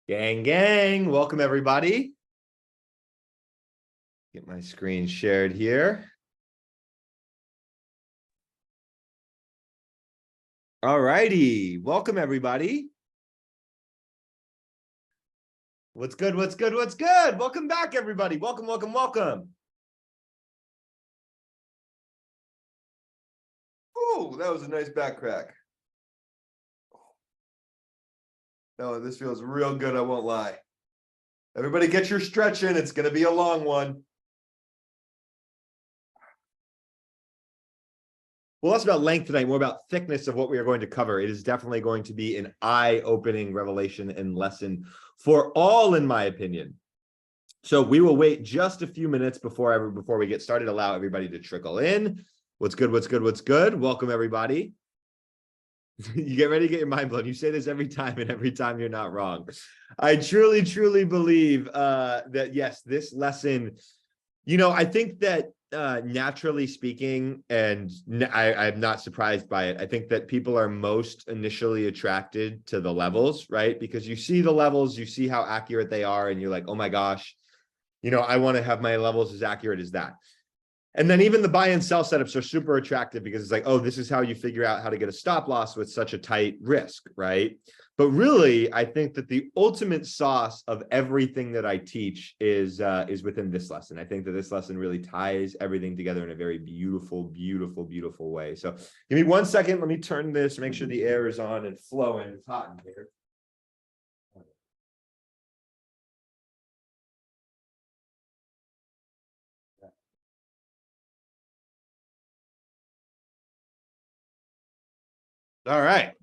Gang, welcome everybody. Get my screen shared here. All righty, welcome everybody. What's good? Welcome back everybody. Welcome. Oh, that was a nice back crack. No, this feels real good, I won't lie. Everybody get your stretch in, it's gonna be a long one. Well, less about length tonight, more about thickness of what we are going to cover. It is definitely going to be an eye-opening revelation and lesson for all, in my opinion. So we will wait just a few minutes before we get started. Allow everybody to trickle in. What's good? Welcome, everybody. You get ready to get your mind blown. You say this every time, and every time you're not wrong. I truly believe that, yes, this lesson, I think that naturally speaking, and I'm not surprised by it, I think that people are most initially attracted to the levels, right? Because you see the levels, you see how accurate they are, and you're like, oh my gosh, I want to have my levels as accurate as that. And then even the buy and sell setups are super attractive because it's like, oh, this is how you figure out how to get a stop loss with such a tight risk, right? But really, I think that the ultimate sauce of everything that I teach is within this lesson. I think that this lesson really ties everything together in a very beautiful way. So give me 1 second. Let me turn this, make sure the air is on and flowing. It's hot in here. All right.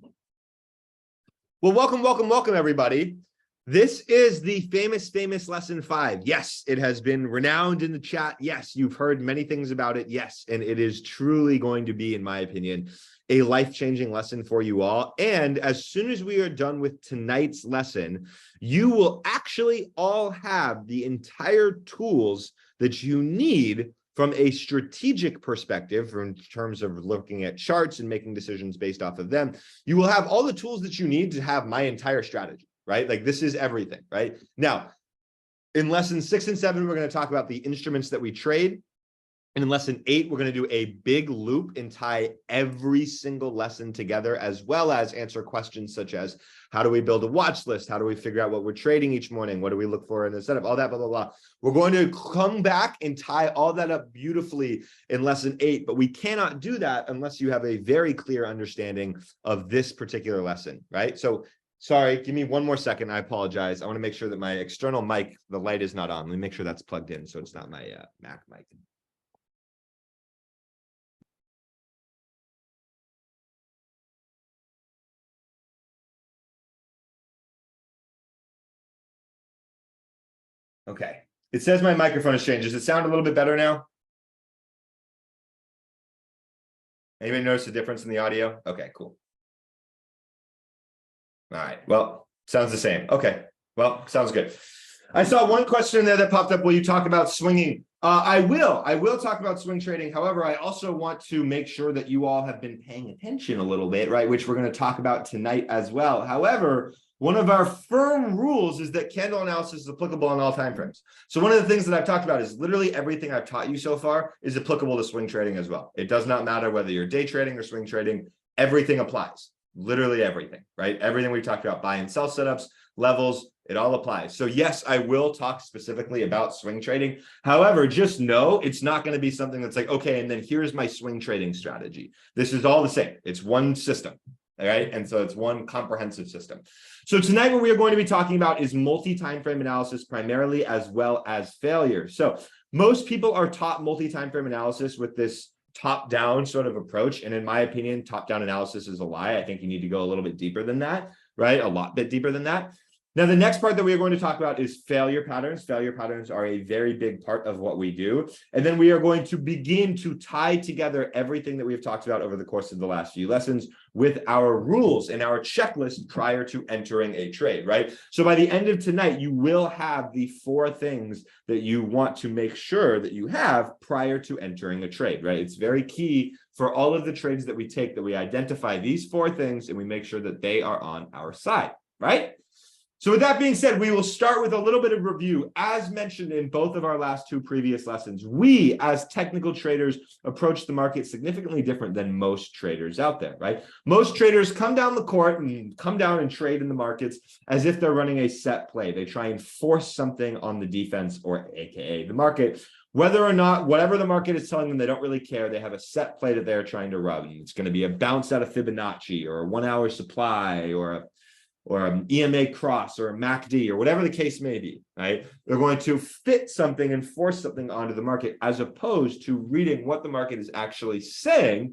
Well, welcome, everybody. This is the famous lesson 5. Yes, it has been renowned in the chat. Yes, you've heard many things about it. Yes, and it is truly going to be, in my opinion, a life-changing lesson for you all. And as soon as we are done with tonight's lesson, you will actually all have the entire tools that you need from a strategic perspective, in terms of looking at charts and making decisions based off of them. You will have all the tools that you need to have my entire strategy, right? Like, this is everything, right? Now, in lessons 6 and 7, we're going to talk about the instruments that we trade. And in lesson 8, we're going to do a big loop and tie every single lesson together, as well as answer questions such as, how do we build a watch list? How do we figure out what we're trading each morning? What do we look for in the setup? All that, blah, blah, blah. We're going to come back and tie all that up beautifully in lesson 8, but we cannot do that unless you have a very clear understanding of this particular lesson, right? So, sorry, give me 1 more second. I apologize. I want to make sure that my external mic, the light is not on. Let me make sure that's plugged in so it's not my Mac mic. Okay. It says my microphone has changed. Does it sound a little bit better now? Anybody notice a difference in the audio? Okay, cool. All right. Well, sounds the same. Okay. Well, sounds good. I saw one question there that popped up. Will you talk about swinging? I will talk about swing trading. However, I also want to make sure that you all have been paying attention a little bit, right? Which we're going to talk about tonight as well. However, one of our firm rules is that candle analysis is applicable on all time frames. So one of the things that I've talked about is literally everything I've taught you so far is applicable to swing trading as well. It does not matter whether you're day trading or swing trading. Everything applies. Literally everything, right? Everything we've talked about, buy and sell setups, levels, it all applies. So yes, I will talk specifically about swing trading. However, just know it's not going to be something that's like, okay, and then here's my swing trading strategy. This is all the same. It's one system. All right. And so it's one comprehensive system. So tonight, what we are going to be talking about is multi-time frame analysis primarily, as well as failure. So most people are taught multi-time frame analysis with this top-down sort of approach. And in my opinion, top-down analysis is a lie. I think you need to go a little bit deeper than that, right? A lot bit deeper than that. Now, the next part that we are going to talk about is failure patterns. Failure patterns are a very big part of what we do. And then we are going to begin to tie together everything that we've talked about over the course of the last few lessons with our rules and our checklist prior to entering a trade, right? So by the end of tonight, you will have the 4 things that you want to make sure that you have prior to entering a trade, right? It's very key for all of the trades that we take that we identify these 4 things and we make sure that they are on our side, right? So with that being said, we will start with a little bit of review. As mentioned in both of our last two previous lessons, we as technical traders approach the market significantly different than most traders out there, right? Most traders come down the court and come down and trade in the markets as if they're running a set play. They try and force something on the defense, or AKA the market. Whether or not, whatever the market is telling them, they don't really care. They have a set play that they're trying to run. It's going to be a bounce out of Fibonacci, or a 1 hour supply, or an EMA cross, or a MACD, or whatever the case may be, right? They're going to fit something and force something onto the market, as opposed to reading what the market is actually saying,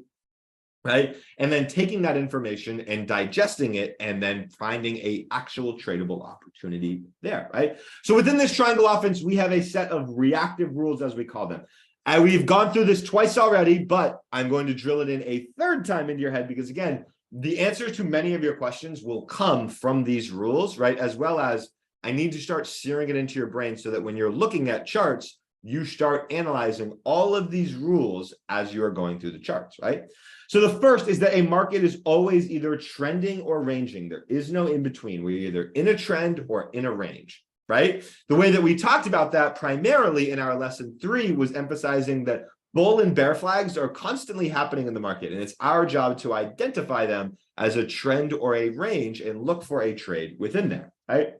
right? And then taking that information and digesting it, and then finding a actual tradable opportunity there, right? So within this triangle offense, we have a set of reactive rules, as we call them. And we've gone through this twice already, but I'm going to drill it in a third time into your head, because again, the answer to many of your questions will come from these rules, right? As well as I need to start searing it into your brain so that when you're looking at charts, you start analyzing all of these rules as you are going through the charts, right? So the first is that a market is always either trending or ranging. There is no in between. We're either in a trend or in a range, right? The way that we talked about that primarily in our lesson 3 was emphasizing that bull and bear flags are constantly happening in the market, and it's our job to identify them as a trend or a range and look for a trade within there, right?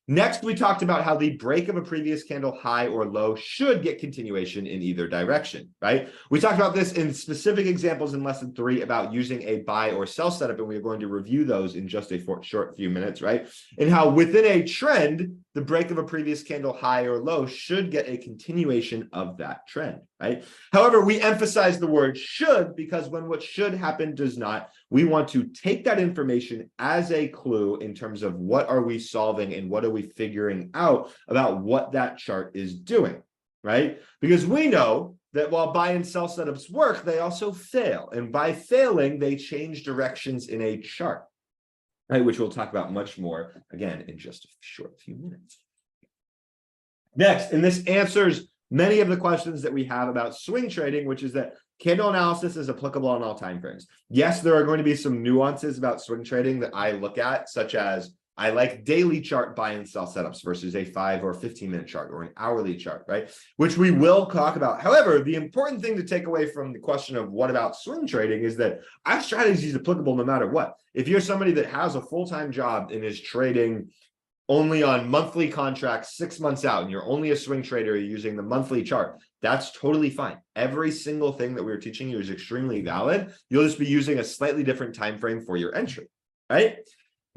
Next, we talked about how the break of a previous candle high or low should get continuation in either direction, right? We talked about this in specific examples in lesson 3 about using a buy or sell setup, and we're going to review those in just a short few minutes, right? And how within a trend, the break of a previous candle high or low should get a continuation of that trend, right? However, we emphasize the word should, because when what should happen does not, we want to take that information as a clue in terms of what are we solving and what are we figuring out about what that chart is doing, right? Because we know that while buy and sell setups work, they also fail. And by failing, they change directions in a chart, right? Which we'll talk about much more, again, in just a short few minutes. Next, and this answers many of the questions that we have about swing trading, which is that candle analysis is applicable on all time frames. Yes, there are going to be some nuances about swing trading that I look at, such as I like daily chart buy and sell setups versus a 5 or 15-minute chart or an hourly chart, right? Which we will talk about. However, the important thing to take away from the question of what about swing trading is that our strategy is applicable no matter what. If you're somebody that has a full-time job and is trading only on monthly contracts 6 months out, and you're only a swing trader using the monthly chart, that's totally fine. Every single thing that we're teaching you is extremely valid. You'll just be using a slightly different time frame for your entry, right?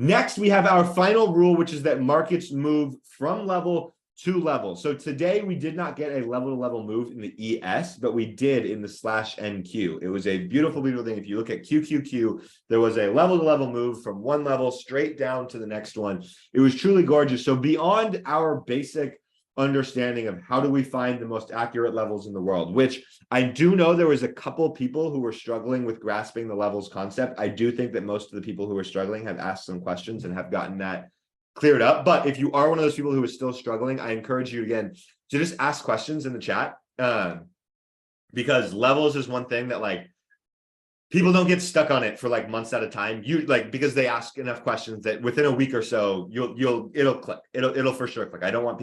Next, we have our final rule, which is that markets move from level to level. So today we did not get a level-to-level move in the ES, but we did in the /NQ. It was a beautiful, beautiful thing. If you look at QQQ, there was a level-to-level move from one level straight down to the next one. It was truly gorgeous. So beyond our basic understanding of how do we find the most accurate levels in the world, which I do know there was a couple people who were struggling with grasping the levels concept. I do think that most of the people who are struggling have asked some questions and have gotten that cleared up. But if you are one of those people who is still struggling, I encourage you again to just ask questions in the chat, because levels is one thing that like people don't get stuck on it for like months at a time. You like, because they ask enough questions that within a week or so, it'll click. It'll for sure click. I don't want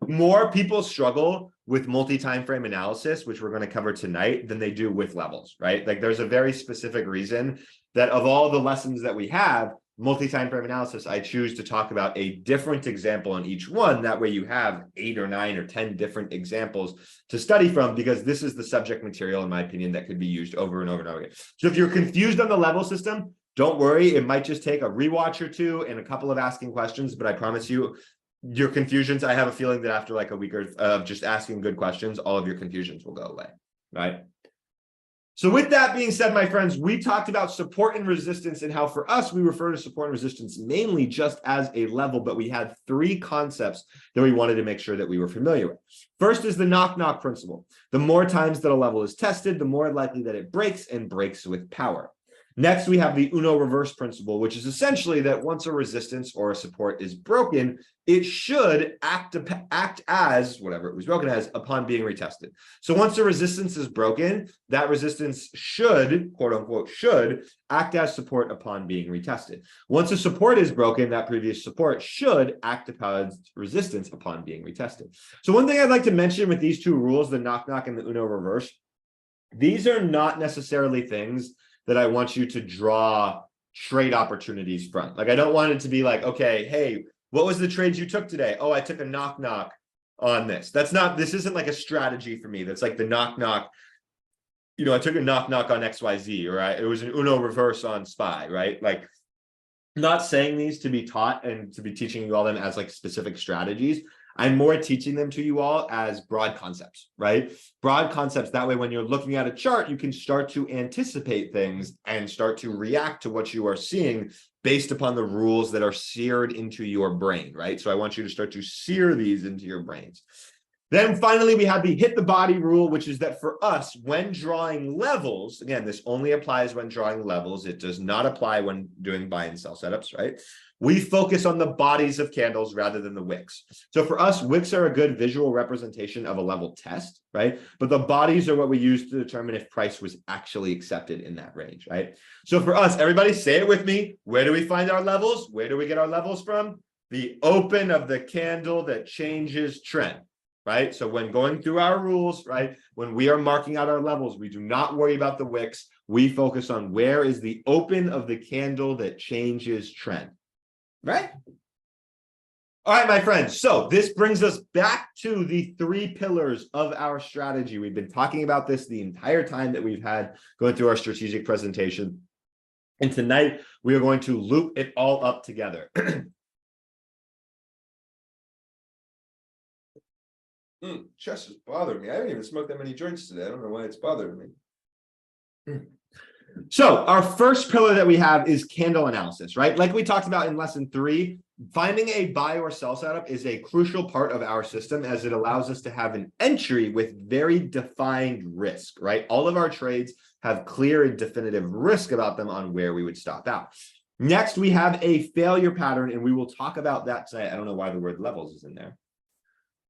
more people struggle with multi-time frame analysis, which we're going to cover tonight, than they do with levels, right? Like there's a very specific reason that of all the lessons that we have, multi-time frame analysis, I choose to talk about a different example on each one. That way you have 8 or 9 or 10 different examples to study from, because this is the subject material, in my opinion, that could be used over and over and over again. So if you're confused on the level system, don't worry. It might just take a rewatch or two and a couple of asking questions, but I promise you, your confusions, I have a feeling that after like a week of just asking good questions, all of your confusions will go away, right? So with that being said, my friends, we talked about support and resistance and how for us, we refer to support and resistance mainly just as a level, but we had 3 concepts that we wanted to make sure that we were familiar with. First is the knock-knock principle. The more times that a level is tested, the more likely that it breaks, and breaks with power. Next, we have the Uno reverse principle, which is essentially that once a resistance or a support is broken, it should act as whatever it was broken as upon being retested. So once the resistance is broken, that resistance should, quote unquote, should act as support upon being retested. Once a support is broken, that previous support should act upon resistance upon being retested. So one thing I'd like to mention with these two rules, the knock knock and the Uno reverse, these are not necessarily things that I want you to draw trade opportunities from. Like, I don't want it to be like, okay, hey, what was the trades you took today? Oh, I took a knock knock on this. This isn't like a strategy for me. That's like the knock knock. You know, I took a knock knock on XYZ, right? It was an Uno reverse on SPY, right? Like, I'm not saying these to be taught and to be teaching you all them as like specific strategies. I'm more teaching them to you all as broad concepts, right? Broad concepts. That way, when you're looking at a chart, you can start to anticipate things and start to react to what you are seeing based upon the rules that are seared into your brain, right? So I want you to start to sear these into your brains. Then finally, we have the hit the body rule, which is that for us, when drawing levels, again, this only applies when drawing levels. It does not apply when doing buy and sell setups, right? We focus on the bodies of candles rather than the wicks. So for us, wicks are a good visual representation of a level test, right? But the bodies are what we use to determine if price was actually accepted in that range, right? So for us, everybody say it with me. Where do we find our levels? Where do we get our levels from? The open of the candle that changes trend, right? So when going through our rules, right, when we are marking out our levels, we do not worry about the wicks. We focus on where is the open of the candle that changes trend. Right? All right, my friends. So this brings us back to the 3 pillars of our strategy. We've been talking about this the entire time that we've had going through our strategic presentation. And tonight we are going to loop it all up together. Chest is bothering me. I haven't even smoked that many joints today. I don't know why it's bothering me. So our first pillar that we have is candle analysis, right? Like we talked about in lesson 3, finding a buy or sell setup is a crucial part of our system as it allows us to have an entry with very defined risk, right? All of our trades have clear and definitive risk about them on where we would stop out. Next, we have a failure pattern, and we will talk about that tonight. I don't know why the word levels is in there.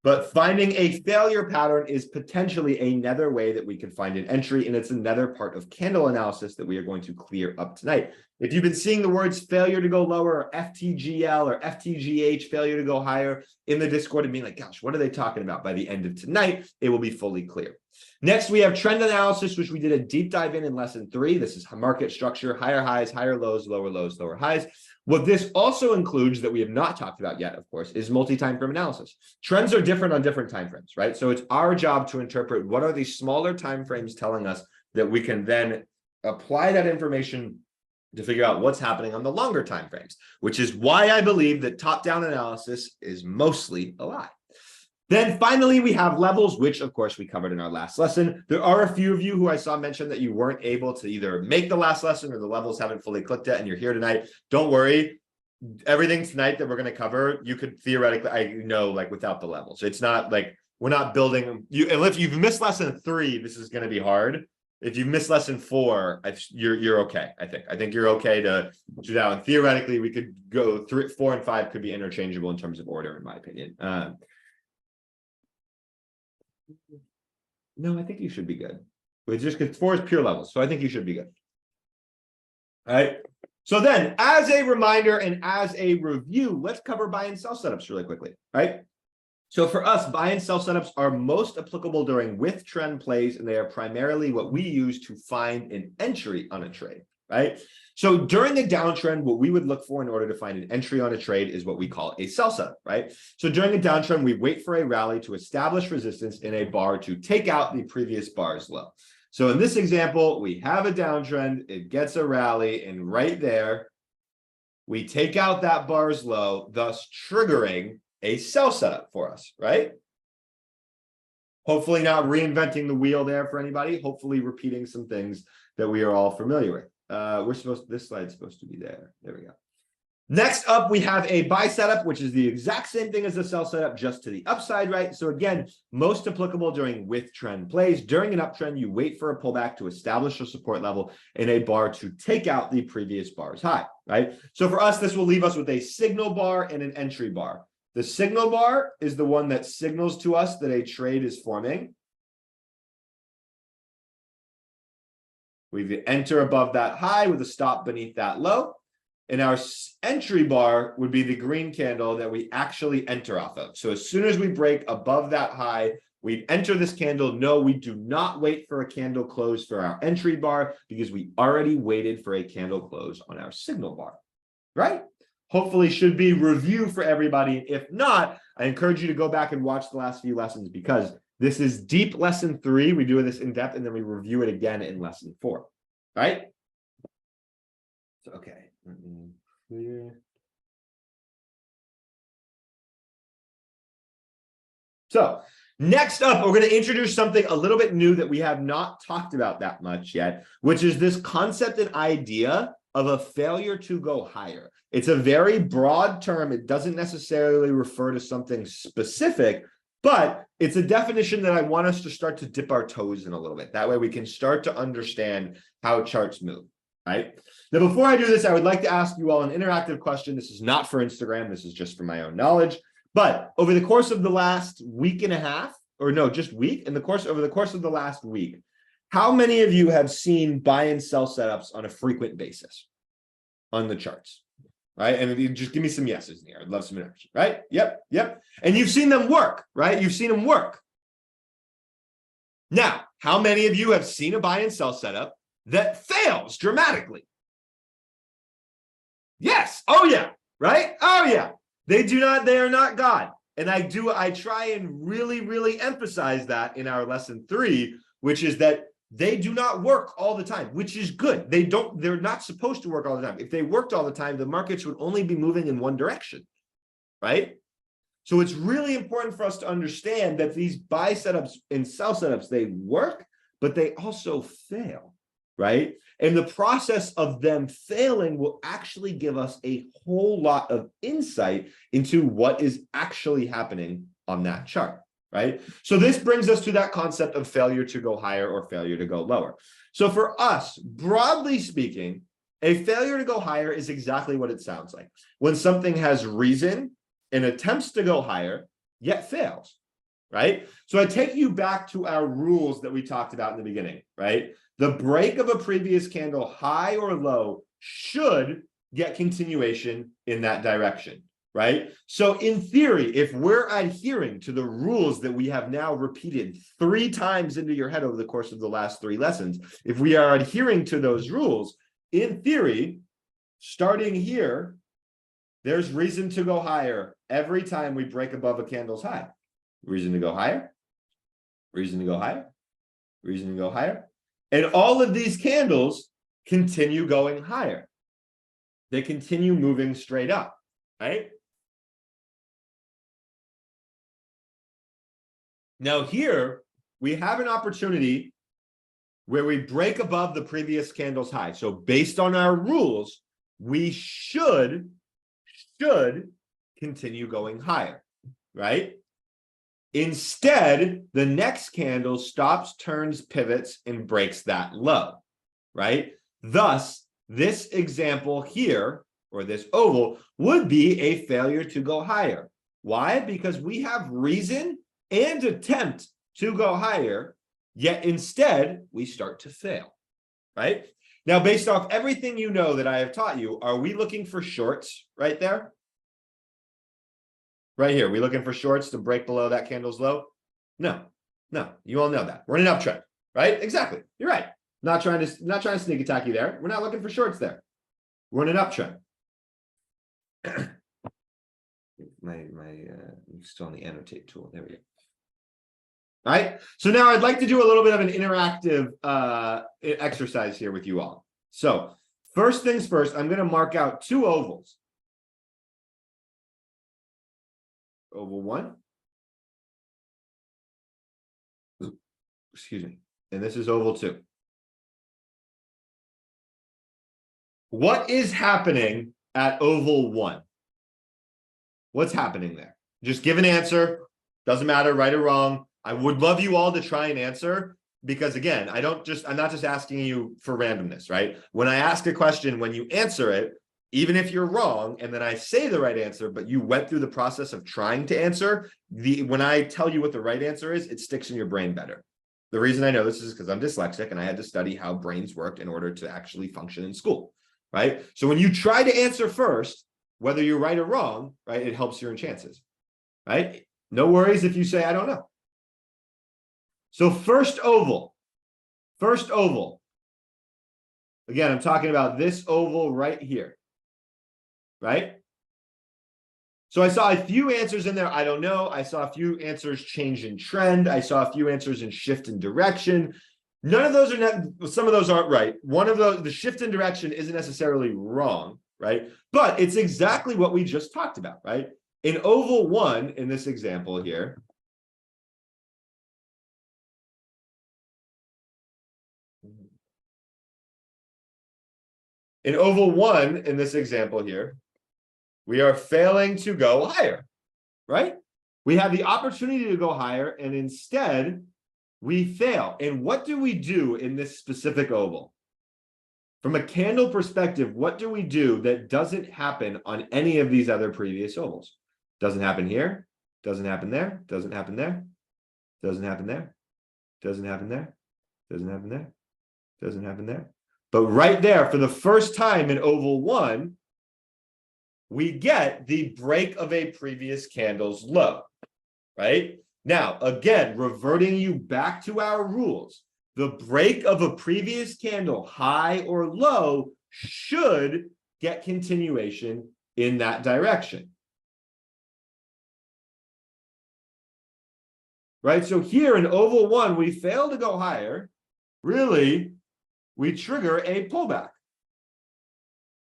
But finding a failure pattern is potentially another way that we can find an entry, and it's another part of candle analysis that we are going to clear up tonight. If you've been seeing the words failure to go lower, or FTGL, or FTGH, failure to go higher in the Discord and being like, gosh, what are they talking about? By the end of tonight, it will be fully clear. Next, we have trend analysis, which we did a deep dive in lesson 3. This is market structure, higher highs, higher lows, lower highs. What this also includes that we have not talked about yet, of course, is multi-time frame analysis. Trends are different on different time frames, right? So it's our job to interpret what are these smaller time frames telling us that we can then apply that information to figure out what's happening on the longer time frames, which is why I believe that top-down analysis is mostly a lie. Then finally, we have levels, which of course we covered in our last lesson. There are a few of you who I saw mention that you weren't able to either make the last lesson or the levels haven't fully clicked yet, and you're here tonight. Don't worry. Everything tonight that we're going to cover, you could theoretically, I know, like without the levels. It's not like we're not building you. And if you've missed lesson 3, this is going to be hard. If you missed lesson 4, you're okay. I think you're okay to do that. And theoretically, we could go 3, 4, and 5 could be interchangeable in terms of order, in my opinion. No, I think you should be good. It's just because 4 is pure levels, so I think you should be good. All right. So then, as a reminder and as a review, let's cover buy and sell setups really quickly. Right. So for us, buy and sell setups are most applicable during with trend plays, and they are primarily what we use to find an entry on a trade. Right. So during a downtrend, what we would look for in order to find an entry on a trade is what we call a sell setup, right? So during a downtrend, we wait for a rally to establish resistance in a bar to take out the previous bar's low. So in this example, we have a downtrend, it gets a rally, and right there, we take out that bar's low, thus triggering a sell setup for us, right? Hopefully not reinventing the wheel there for anybody, hopefully repeating some things that we are all familiar with. This slide's supposed to be there. There we go. Next up, we have a buy setup, which is the exact same thing as the sell setup, just to the upside, right? So again, most applicable during with trend plays. During an uptrend, you wait for a pullback to establish a support level in a bar to take out the previous bar's high, right? So for us, this will leave us with a signal bar and an entry bar. The signal bar is the one that signals to us that a trade is forming. We enter above that high with a stop beneath that low. And our entry bar would be the green candle that we actually enter off of. So as soon as we break above that high, we enter this candle. No, we do not wait for a candle close for our entry bar because we already waited for a candle close on our signal bar, right? Hopefully should be review for everybody. If not, I encourage you to go back and watch the last few lessons because this is deep lesson 3. We do this in depth and then we review it again in lesson 4, right? So, okay. Let me clear. So next up, we're going to introduce something a little bit new that we have not talked about that much yet, which is this concept and idea of a failure to go higher. It's a very broad term. It doesn't necessarily refer to something specific, but it's a definition that I want us to start to dip our toes in a little bit. That way we can start to understand how charts move. Right. Now, before I do this, I would like to ask you all an interactive question. This is not for Instagram. This is just for my own knowledge. But over the course of the last week and a half, or no, just week, over the course of the last week, how many of you have seen buy and sell setups on a frequent basis on the charts? Right. And if you just give me some yeses in here. I'd love some interaction. Right. Yep. And you've seen them work, right? You've seen them work. Now, how many of you have seen a buy and sell setup that fails dramatically? Yes. Oh yeah. Right. Oh yeah. They are not God. And I try and really emphasize that in our lesson 3, which is that they do not work all the time, which is good. They're not supposed to work all the time. If they worked all the time, the markets would only be moving in one direction, right? So it's really important for us to understand that these buy setups and sell setups, they work, but they also fail, right? And the process of them failing will actually give us a whole lot of insight into what is actually happening on that chart, right? So this brings us to that concept of failure to go higher or failure to go lower. So for us, broadly speaking, a failure to go higher is exactly what it sounds like. When something has reason and attempts to go higher, yet fails, right? So I take you back to our rules that we talked about in the beginning, right? The break of a previous candle, high or low, should get continuation in that direction, right? So in theory, if we're adhering to the rules that we have now repeated 3 times into your head over the course of the last 3 lessons, if we are adhering to those rules, in theory, starting here, there's reason to go higher every time we break above a candle's high. Reason to go higher, reason to go higher, reason to go higher. And all of these candles continue going higher. They continue moving straight up, right? Now here, we have an opportunity where we break above the previous candle's high. So based on our rules, we should continue going higher, right? Instead, the next candle stops, turns, pivots, and breaks that low, right? Thus, this example here, or this oval, would be a failure to go higher. Why? Because we have reason and attempt to go higher, yet instead, we start to fail, right? Now, based off everything you know that I have taught you, are we looking for shorts right there? Right here, we looking for shorts to break below that candle's low? No, you all know that. We're in an uptrend, right? Exactly. You're right. Not trying to sneak attack you there. We're not looking for shorts there. We're in an uptrend. I'm still on the annotate tool. There we go. All right. So now I'd like to do a little bit of an interactive exercise here with you all. So first things first, I'm going to mark out 2 ovals. Oval 1. Excuse me. And this is oval 2. What is happening at oval 1? What's happening there? Just give an answer. Doesn't matter, right or wrong. I would love you all to try and answer because again, I'm not just asking you for randomness, right? When I ask a question, when you answer it, even if you're wrong, and then I say the right answer, but you went through the process of trying to answer, when I tell you what the right answer is, it sticks in your brain better. The reason I know this is because I'm dyslexic and I had to study how brains work in order to actually function in school, right? So when you try to answer first, whether you're right or wrong, right, it helps your chances, right? No worries if you say, I don't know. So first oval. Again, I'm talking about this oval right here, right? So I saw a few answers in there. I don't know. I saw a few answers change in trend. I saw a few answers in shift in direction. None of those are, some of those aren't right. One of those, the shift in direction isn't necessarily wrong, right? But it's exactly what we just talked about, right? In oval 1, in this example here, in oval 1, in this example here, we are failing to go higher, right? We have the opportunity to go higher, and instead, we fail. And what do we do in this specific oval? From a candle perspective, what do we do that doesn't happen on any of these other previous ovals? Doesn't happen here, doesn't happen there, doesn't happen there, doesn't happen there, doesn't happen there, doesn't happen there, doesn't happen there. But right there, for the first time in oval 1, we get the break of a previous candle's low, right? Now, again, reverting you back to our rules, the break of a previous candle, high or low, should get continuation in that direction. Right? So here in oval 1, we fail to go higher. Really, we trigger a pullback.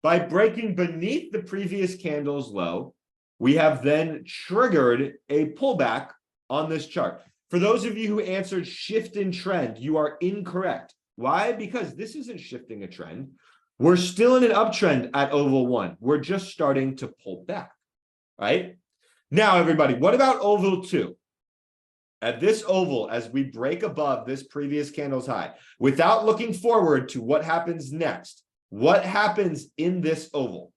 By breaking beneath the previous candle's low, we have then triggered a pullback on this chart. For those of you who answered shift in trend, you are incorrect. Why? Because this isn't shifting a trend. We're still in an uptrend at oval 1. We're just starting to pull back, right? Now, everybody, what about oval 2? At this oval, as we break above this previous candle's high, without looking forward to what happens next, what happens in this oval?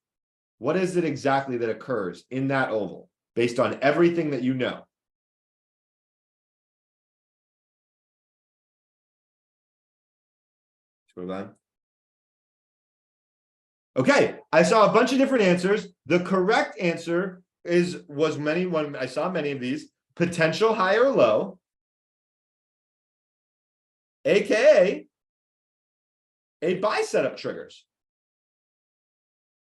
What is it exactly that occurs in that oval based on everything that you know? Move on. Okay, I saw a bunch of different answers. The correct answer was I saw many of these, potential high or low, aka a buy setup triggers,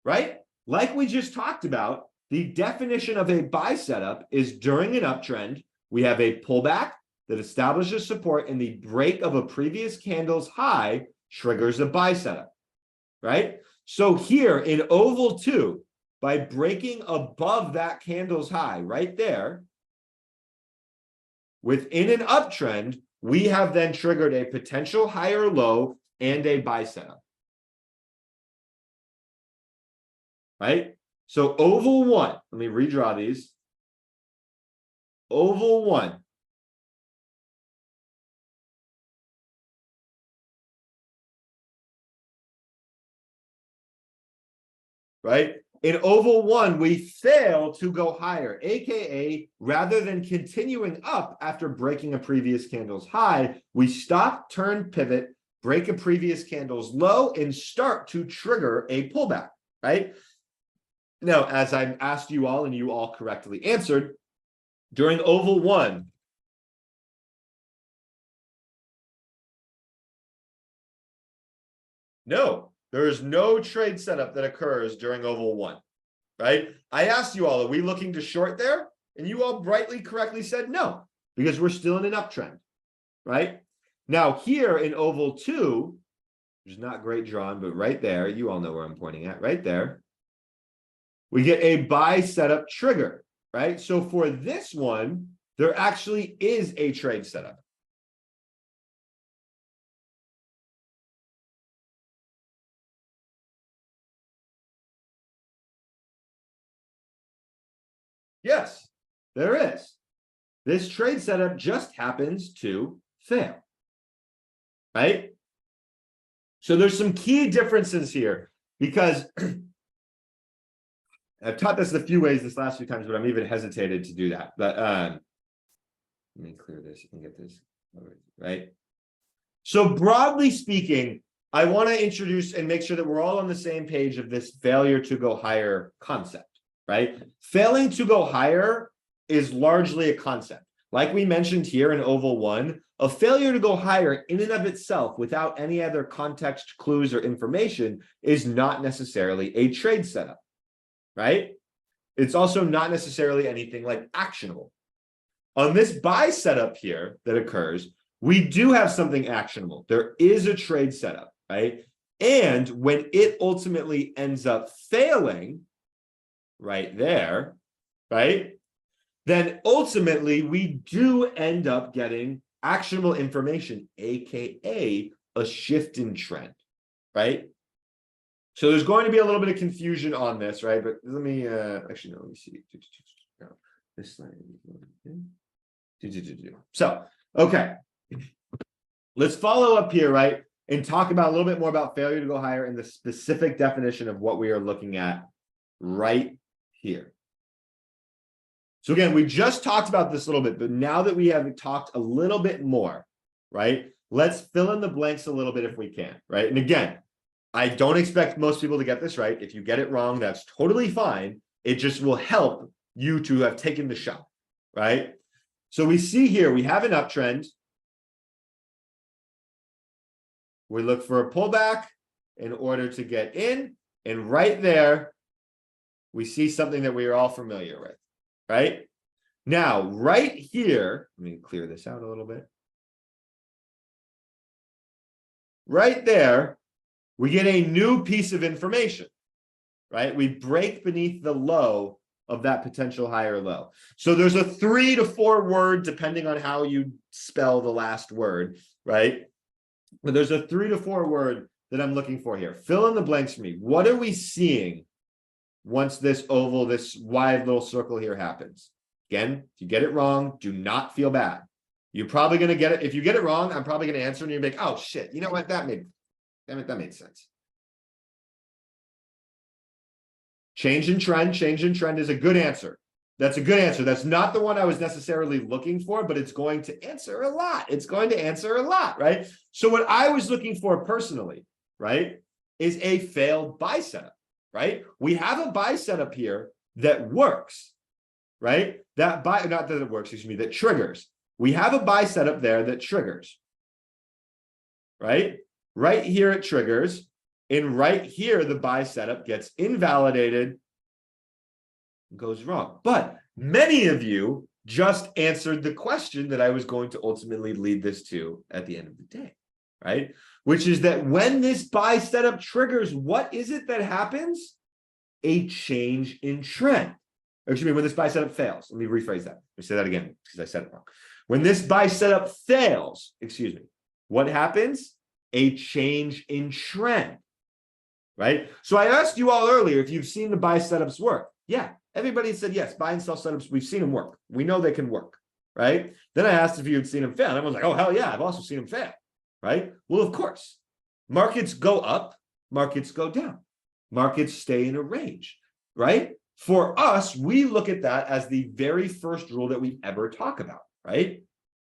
right? Like we just talked about, the definition of a buy setup is during an uptrend, we have a pullback that establishes support, and the break of a previous candle's high triggers a buy setup, right? So here in oval 2, by breaking above that candle's high right there, within an uptrend, we have then triggered a potential higher low and a buy setup, right? So oval 1, let me redraw these. Oval 1. Right? In oval 1, we fail to go higher, aka rather than continuing up after breaking a previous candle's high, we stop, turn, pivot, break a previous candle's low, and start to trigger a pullback, right? Now, as I asked you all and you all correctly answered, during oval 1, no, there is no trade setup that occurs during oval 1, right? I asked you all, are we looking to short there? And you all brightly correctly said no, because we're still in an uptrend, right? Now here in oval 2, which is not great drawn, but right there, you all know where I'm pointing at, right there, we get a buy setup trigger, right? So for this one, there actually is a trade setup. Yes, there is. This trade setup just happens to fail, right? So there's some key differences here because I've taught this a few ways this last few times, but I'm even hesitated to do that. But let me clear this and get this right. So broadly speaking, I want to introduce and make sure that we're all on the same page of this failure to go higher concept, right? Failing to go higher is largely a concept. Like we mentioned here in Oval 1, a failure to go higher in and of itself without any other context, clues, or information is not necessarily a trade setup, right? It's also not necessarily anything like actionable. On this buy setup here that occurs, we do have something actionable. There is a trade setup, right? And when it ultimately ends up failing right there, right? Then ultimately we do end up getting actionable information, AKA a shift in trend, right? So there's going to be a little bit of confusion on this, right? But let me actually, no, let me see. This slide. So, okay. Let's follow up here, right? And talk about a little bit more about failure to go higher and the specific definition of what we are looking at right here. So again, we just talked about this a little bit, but now that we have talked a little bit more, right? Let's fill in the blanks a little bit if we can, right? And again, I don't expect most people to get this right. If you get it wrong, that's totally fine. It just will help you to have taken the shot, right? So we see here, we have an uptrend. We look for a pullback in order to get in. And right there, we see something that we are all familiar with, right? Now, right here, let me clear this out a little bit. Right there, we get a new piece of information, right? We break beneath the low of that potential higher low. So there's a 3 to 4 word, depending on how you spell the last word, right? But there's a 3 to 4 word that I'm looking for here. Fill in the blanks for me. What are we seeing once this oval, this wide little circle here happens? Again, if you get it wrong, do not feel bad. You're probably going to get it. If you get it wrong, I'm probably going to answer and you're like, oh shit, you know what? That made sense. Change in trend is a good answer. That's a good answer. That's not the one I was necessarily looking for, but it's going to answer a lot. It's going to answer a lot, right? So what I was looking for personally, right, is a failed buy setup, right? We have a buy setup here that works, right? That buy, not that it works, excuse me, that triggers. We have a buy setup there that triggers, right? Right here it triggers. And right here, the buy setup gets invalidated, goes wrong. But many of you just answered the question that I was going to ultimately lead this to at the end of the day, right? Which is that when this buy setup triggers, what is it that happens? A change in trend. Or excuse me, when this buy setup fails. Let me rephrase that. Let me say that again because I said it wrong. When this buy setup fails, excuse me, what happens? A change in trend. Right? So I asked you all earlier if you've seen the buy setups work. Yeah, everybody said yes. Buy and sell setups, we've seen them work. We know they can work, right? Then I asked if you had seen them fail. And everyone's like, oh, hell yeah, I've also seen them fail, right? Well, of course. Markets go up, markets go down. Markets stay in a range, right? For us, we look at that as the very first rule that we ever talk about, right?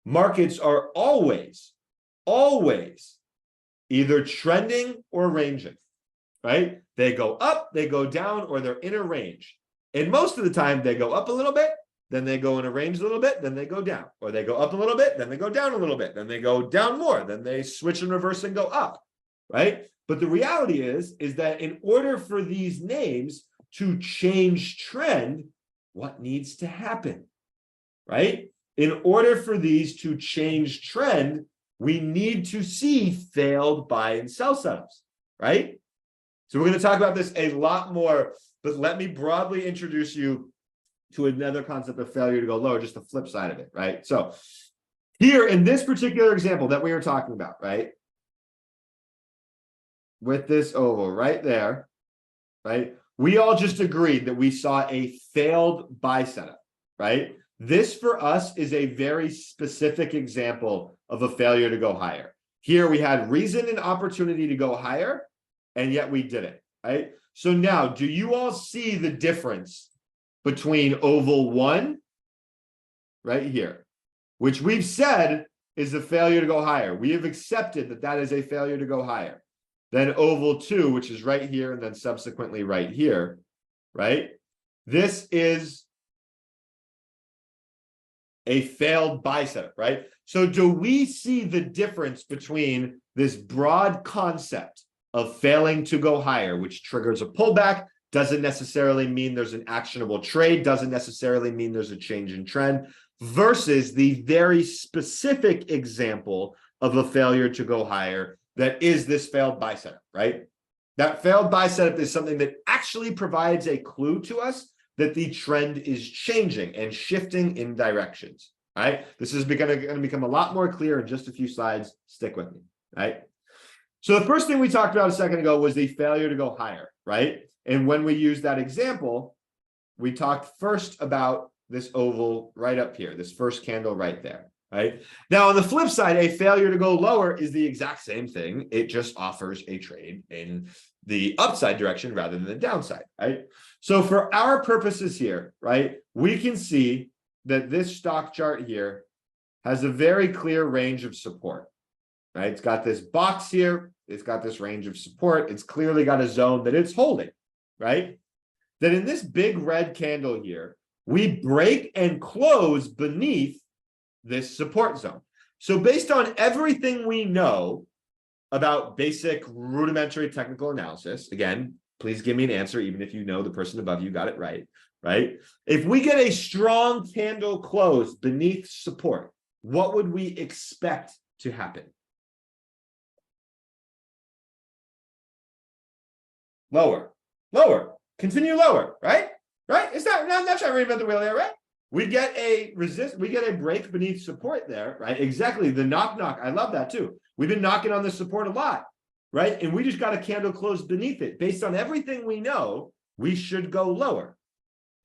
Markets are always either trending or ranging. Right? They go up, they go down, or they're in a range. And most of the time they go up a little bit, then they go in a range a little bit, then they go down. Or they go up a little bit, then they go down a little bit, then they go down more, then they switch and reverse and go up, right? But the reality is that in order for these names to change trend, what needs to happen, right? In order for these to change trend, we need to see failed buy and sell setups, right? So we're going to talk about this a lot more, but let me broadly introduce you to another concept of failure to go lower, just the flip side of it, right? So here in this particular example that we were talking about, right? With this oval right there, right? we all just agreed that we saw a failed buy setup, right? This for us is a very specific example of a failure to go higher. Here we had reason and opportunity to go higher, and yet we didn't, right? So now, do you all see the difference between oval 1 right here, which we've said is a failure to go higher? We have accepted that that is a failure to go higher. Then oval 2, which is right here, and then subsequently right here, right? This is a failed buy setup, right? So do we see the difference between this broad concept of failing to go higher, which triggers a pullback, doesn't necessarily mean there's an actionable trade, doesn't necessarily mean there's a change in trend, versus the very specific example of a failure to go higher that is this failed buy setup, right? That failed buy setup is something that actually provides a clue to us that the trend is changing and shifting in directions, right? This is going to become a lot more clear in just a few slides. Stick with me, right? So the first thing we talked about a second ago was the failure to go higher, right? And when we used that example, we talked first about this oval right up here, this first candle right there, right? Now, on the flip side, a failure to go lower is the exact same thing. It just offers a trade in the upside direction rather than the downside, right? So for our purposes here, right, we can see that this stock chart here has a very clear range of support, right? It's got this box here. It's got this range of support. It's clearly got a zone that it's holding, right? Then in this big red candle here, we break and close beneath this support zone. So based on everything we know about basic rudimentary technical analysis, again, please give me an answer, even if you know the person above you got it right, right? If we get a strong candle close beneath support, what would we expect to happen? Lower, lower, continue lower, right? Right? It's not trying to reinvent the wheel there, right? We get a break beneath support there, right? Exactly. The knock. I love that too. We've been knocking on the support a lot, right? And we just got a candle close beneath it. Based on everything we know, we should go lower.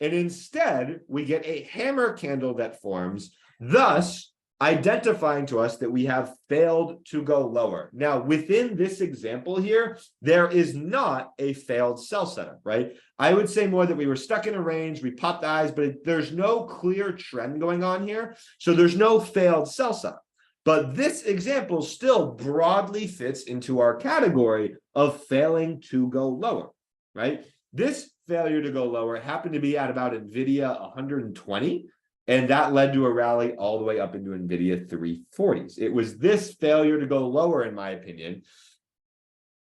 And instead, we get a hammer candle that forms, thus identifying to us that we have failed to go lower. Now, within this example here, there is not a failed sell setup, right? I would say more that we were stuck in a range, we popped the eyes, but there's no clear trend going on here. So there's no failed sell setup. But this example still broadly fits into our category of failing to go lower, right? This failure to go lower happened to be at about NVIDIA 120. And that led to a rally all the way up into NVIDIA 340s. It was this failure to go lower, in my opinion.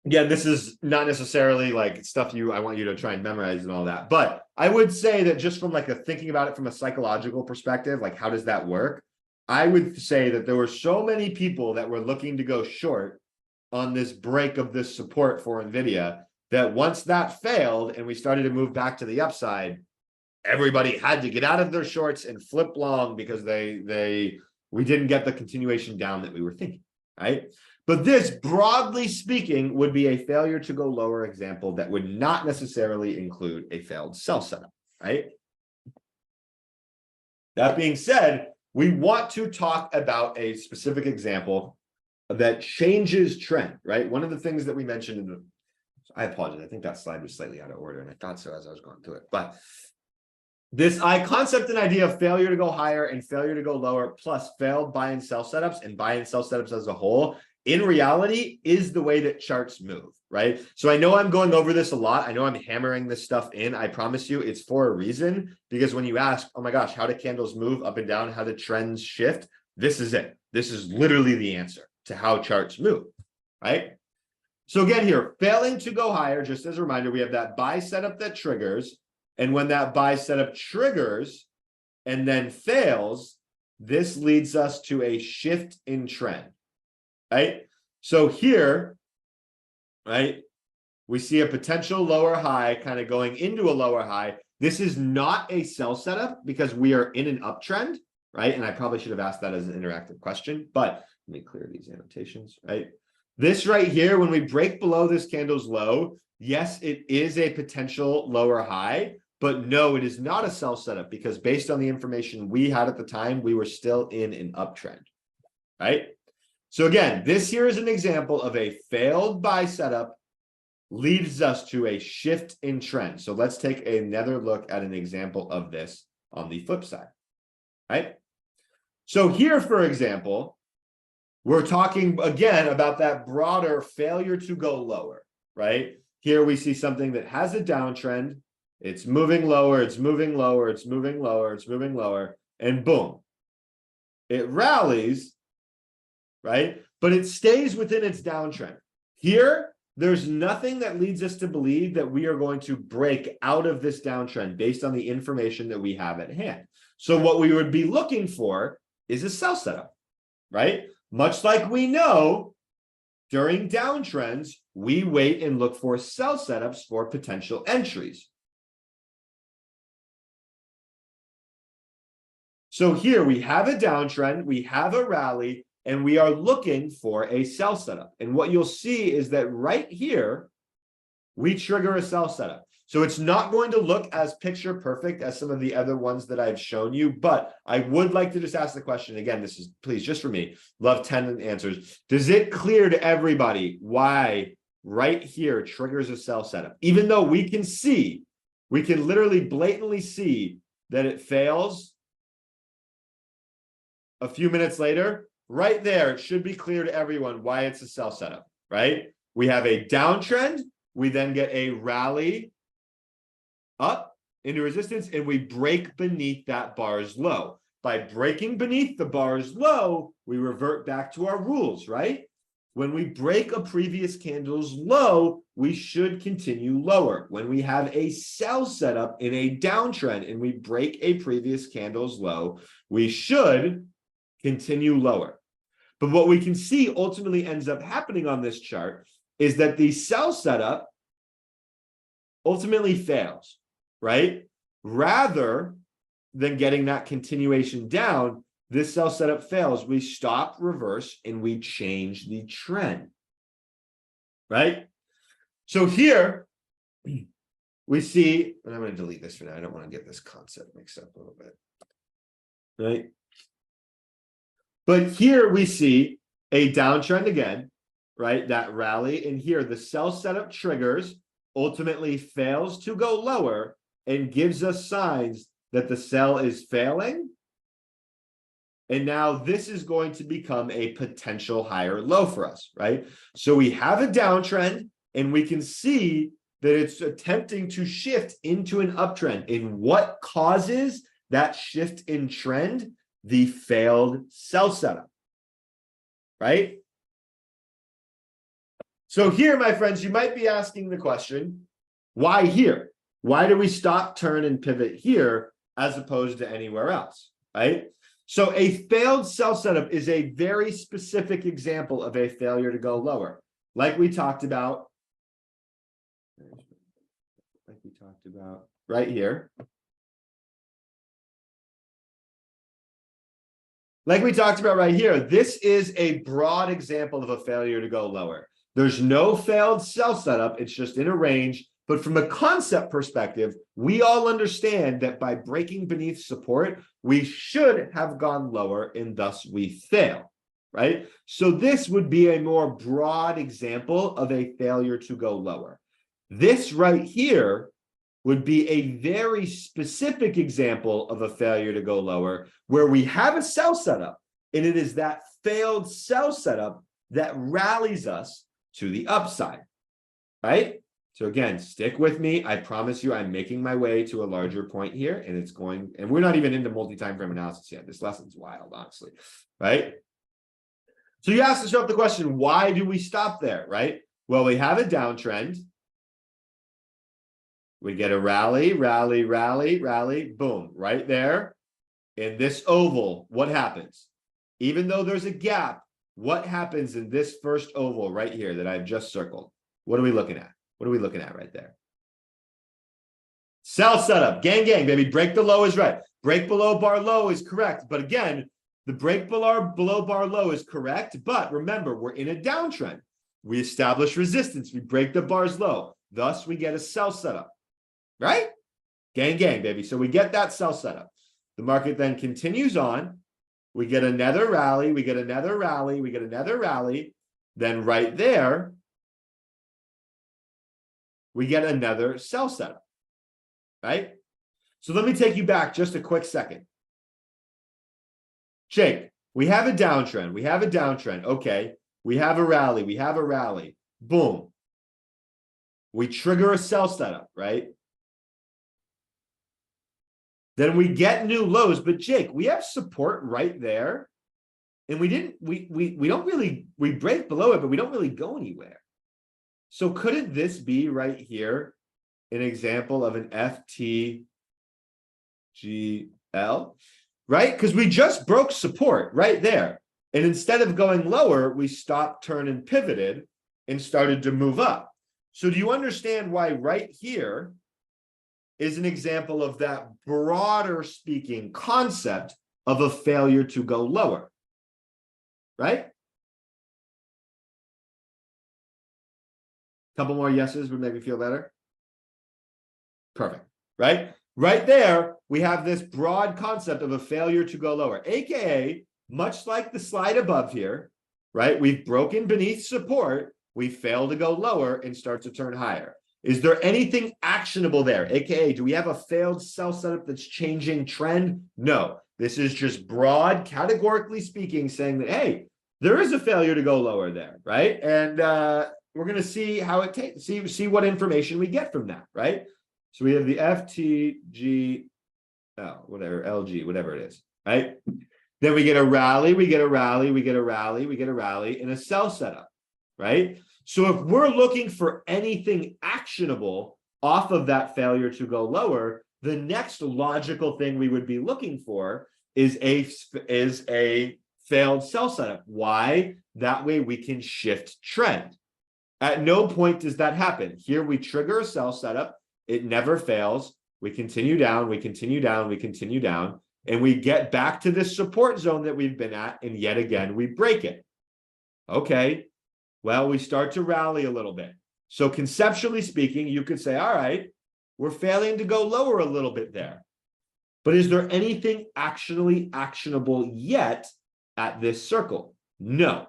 Again, this is not necessarily like stuff I want you to try and memorize and all that. But I would say that just from like thinking about it from a psychological perspective, like how does that work? I would say that there were so many people that were looking to go short on this break of this support for NVIDIA that once that failed and we started to move back to the upside, everybody had to get out of their shorts and flip long because we didn't get the continuation down that we were thinking, right? But this, broadly speaking, would be a failure to go lower example that would not necessarily include a failed sell setup, right? That being said, we want to talk about a specific example that changes trend, right? One of the things that we mentioned I apologize, I think that slide was slightly out of order, and I thought so as I was going through it, but this concept and idea of failure to go higher and failure to go lower plus failed buy and sell setups and buy and sell setups as a whole, in reality, is the way that charts move, right? So I know I'm going over this a lot. I know I'm hammering this stuff in. I promise you it's for a reason, because when you ask, oh my gosh, how do candles move up and down? How do trends shift? This is it. This is literally the answer to how charts move, right? So again here, failing to go higher, just as a reminder, we have that buy setup that triggers. And when that buy setup triggers and then fails, this leads us to a shift in trend, right? So here, right, we see a potential lower high kind of going into a lower high. This is not a sell setup because we are in an uptrend, right? And I probably should have asked that as an interactive question, but let me clear these annotations, right? This right here, when we break below this candle's low, yes, it is a potential lower high, but no, it is not a sell setup because based on the information we had at the time, we were still in an uptrend, right? So again, this here is an example of a failed buy setup leads us to a shift in trend. So let's take another look at an example of this on the flip side, right? So here, for example, we're talking again about that broader failure to go lower, right? Here we see something that has a downtrend. It's moving lower, it's moving lower, it's moving lower, it's moving lower, and boom, it rallies, right? But it stays within its downtrend. Here, there's nothing that leads us to believe that we are going to break out of this downtrend based on the information that we have at hand. So what we would be looking for is a sell setup, right? Much like we know during downtrends, we wait and look for sell setups for potential entries. So here we have a downtrend, we have a rally, and we are looking for a sell setup. And what you'll see is that right here, we trigger a sell setup. So it's not going to look as picture perfect as some of the other ones that I've shown you, but I would like to just ask the question again. This is please just for me, love 10 answers. Does it clear to everybody why right here triggers a sell setup? Even though we can literally blatantly see that it fails a few minutes later, right there, it should be clear to everyone why it's a sell setup, right? We have a downtrend, we then get a rally up into resistance, and we break beneath that bar's low. By breaking beneath the bar's low, we revert back to our rules, right? When we break a previous candle's low, we should continue lower. When we have a sell setup in a downtrend and we break a previous candle's low, we should continue lower. But what we can see ultimately ends up happening on this chart is that the sell setup ultimately fails, right? Rather than getting that continuation down, this sell setup fails. We stop, reverse, and we change the trend, right? So here we see, and I'm going to delete this for now. I don't want to get this concept mixed up a little bit, right? But here we see a downtrend again, right? That rally. And here the sell setup triggers, ultimately fails to go lower and gives us signs that the sell is failing. And now this is going to become a potential higher low for us, right? So we have a downtrend and we can see that it's attempting to shift into an uptrend. And what causes that shift in trend? The failed sell setup, right? So here, my friends, you might be asking the question, why here? Why do we stop, turn, and pivot here as opposed to anywhere else, right? So a failed sell setup is a very specific example of a failure to go lower. Like we talked about right here. Like we talked about right here, this is a broad example of a failure to go lower. There's no failed sell setup. It's just in a range. But from a concept perspective, we all understand that by breaking beneath support, we should have gone lower and thus we fail, right? So this would be a more broad example of a failure to go lower. This right here would be a very specific example of a failure to go lower where we have a sell setup and it is that failed sell setup that rallies us to the upside, right? So again, stick with me. I promise you I'm making my way to a larger point here and it's going, and we're not even into multi-time frame analysis yet. This lesson's wild, honestly, right? So you ask yourself the question, why do we stop there, right? Well, we have a downtrend. We get a rally, rally, rally, rally, boom, right there. In this oval, what happens? Even though there's a gap, what happens in this first oval right here that I've just circled? What are we looking at? What are we looking at right there? Sell setup, gang, gang, baby. Break the low is right. Break below bar low is correct. But again, the break below bar low is correct. But remember, we're in a downtrend. We establish resistance. We break the bars low. Thus, we get a sell setup, right? Gang, gang, baby. So we get that sell setup. The market then continues on. We get another rally. We get another rally. We get another rally. Then right there, we get another sell setup, right? So let me take you back just a quick second. Jake, we have a downtrend. We have a downtrend. Okay. We have a rally. We have a rally. Boom. We trigger a sell setup, right? Then we get new lows. But Jake, we have support right there. And we don't really, we break below it, but we don't really go anywhere. So couldn't this be right here an example of an FTGL, right? Because we just broke support right there. And instead of going lower, we stopped, turned, and pivoted and started to move up. So do you understand why right here is an example of that broader speaking concept of a failure to go lower, right? Couple more yeses would make me feel better. Perfect, right? Right there, we have this broad concept of a failure to go lower, AKA, much like the slide above here, right? We've broken beneath support, we fail to go lower and start to turn higher. Is there anything actionable there? AKA, do we have a failed sell setup that's changing trend? No, this is just broad, categorically speaking, saying that, hey, there is a failure to go lower there, right? And we're going to see how it takes, see what information we get from that, right? So we have the FTG, whatever, LG, whatever it is, right? Then we get a rally, we get a rally, we get a rally, we get a rally, and a sell setup, right? So if we're looking for anything actionable off of that failure to go lower, the next logical thing we would be looking for is a failed sell setup. Why? That way we can shift trend. At no point does that happen. Here we trigger a sell setup. It never fails. We continue down, we continue down, we continue down, and we get back to this support zone that we've been at, and yet again, we break it. Okay, well, we start to rally a little bit. So conceptually speaking, you could say, all right, we're failing to go lower a little bit there. But is there anything actually actionable yet at this circle? No.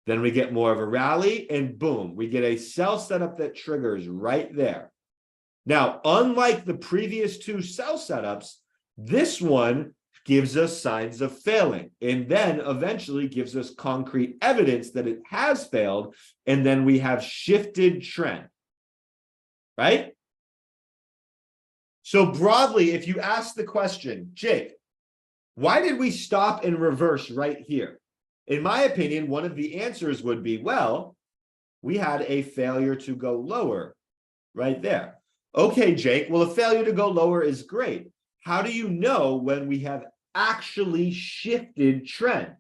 Then we get more of a rally, and boom, we get a sell setup that triggers right there. Now, unlike the previous two sell setups, this one gives us signs of failing and then eventually gives us concrete evidence that it has failed. And then we have shifted trend, right? So broadly, if you ask the question, Jake, why did we stop and reverse right here? In my opinion, one of the answers would be, well, we had a failure to go lower right there. Okay, Jake, well, a failure to go lower is great. How do you know when we have actually shifted trend?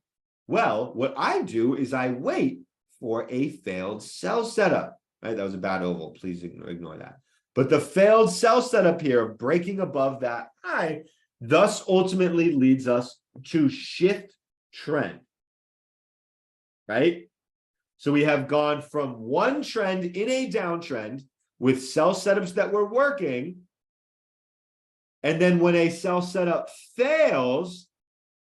Well, what I do is I wait for a failed sell setup. Right? That was a bad oval. Please ignore that. But the failed sell setup here, breaking above that high, thus ultimately leads us to shift trend. Right? So we have gone from one trend in a downtrend with sell setups that were working. And then when a sell setup fails,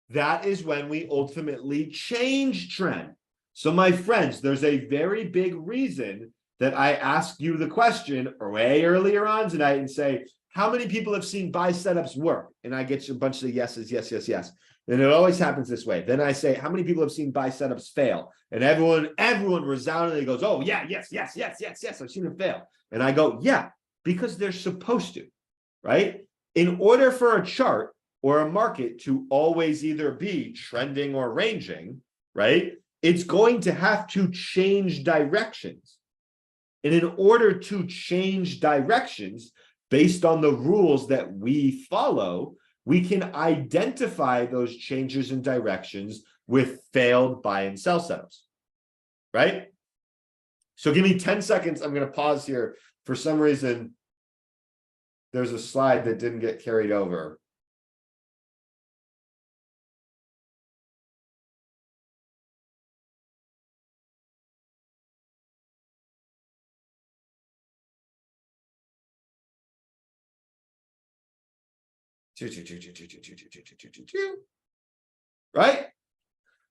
that is when we ultimately change trend. So my friends, there's a very big reason that I asked you the question way earlier on tonight and say, how many people have seen buy setups work? And I get you a bunch of yeses, yes, yes, yes. And it always happens this way. Then I say, how many people have seen buy setups fail? And everyone resoundingly goes, oh, yeah, yes, yes, yes, yes, yes, I've seen them fail. And I go, yeah, because they're supposed to, right? In order for a chart or a market to always either be trending or ranging, right? It's going to have to change directions. And in order to change directions based on the rules that we follow, we can identify those changes in directions with failed buy and sell setups, right? So give me 10 seconds. I'm going to pause here. For some reason, there's a slide that didn't get carried over. Right?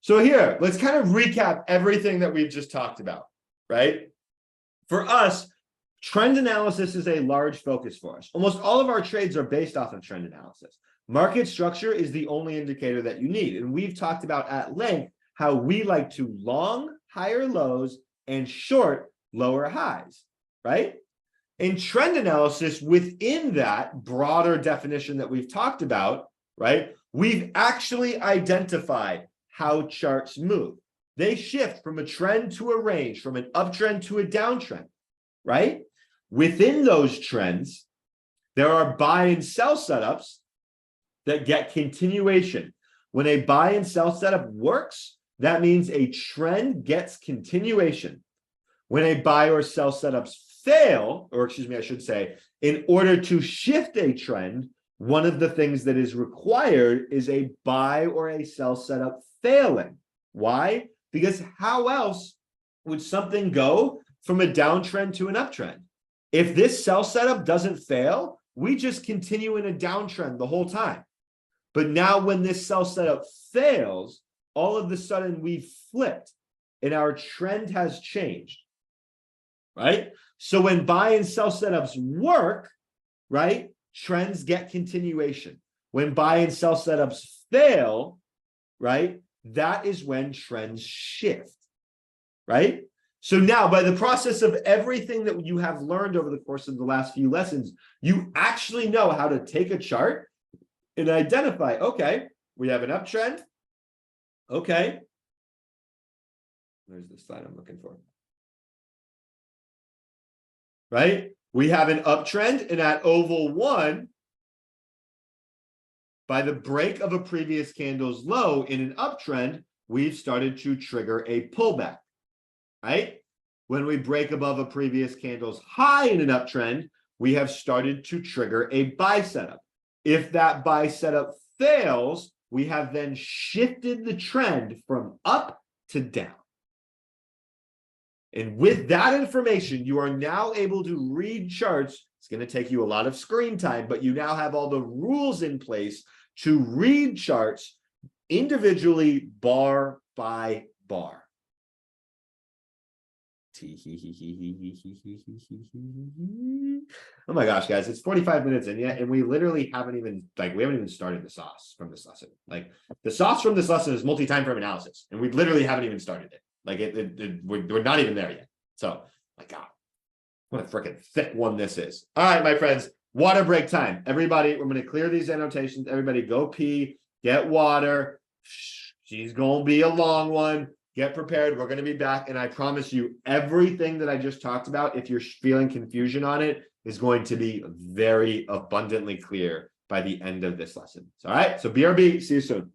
So here, let's kind of recap everything that we've just talked about, right? For us, trend analysis is a large focus for us. Almost all of our trades are based off of trend analysis. Market structure is the only indicator that you need. And we've talked about at length how we like to long higher lows and short lower highs, right? In trend analysis, within that broader definition that we've talked about, right, we've actually identified how charts move. They shift from a trend to a range, from an uptrend to a downtrend, right? Within those trends, there are buy and sell setups that get continuation. When a buy and sell setup works, that means a trend gets continuation. When a buy or sell setups fail, or excuse me, I should say, in order to shift a trend, one of the things that is required is a buy or a sell setup failing. Why? Because how else would something go from a downtrend to an uptrend? If this sell setup doesn't fail, we just continue in a downtrend the whole time. But now when this sell setup fails, all of a sudden we've flipped and our trend has changed, right? So when buy and sell setups work, right, trends get continuation. When buy and sell setups fail, right, that is when trends shift, right? So now, by the process of everything that you have learned over the course of the last few lessons, you actually know how to take a chart and identify, okay, we have an uptrend. Okay. Where's the slide I'm looking for? Right? We have an uptrend, and at oval 1, by the break of a previous candle's low in an uptrend, we've started to trigger a pullback, right? When we break above a previous candle's high in an uptrend, we have started to trigger a buy setup. If that buy setup fails, we have then shifted the trend from up to down. And with that information, you are now able to read charts. It's going to take you a lot of screen time, but you now have all the rules in place to read charts individually, bar by bar. Oh my gosh, guys, it's 45 minutes in yet, and we literally haven't even started the sauce from this lesson. Like, the sauce from this lesson is multi-time frame analysis, and we literally haven't even started it. Like, we're not even there yet. So, my God, what a freaking thick one this is. All right, my friends, water break time. Everybody, we're going to clear these annotations. Everybody go pee, get water. She's going to be a long one. Get prepared. We're going to be back. And I promise you, everything that I just talked about, if you're feeling confusion on it, is going to be very abundantly clear by the end of this lesson. All right. So BRB, see you soon.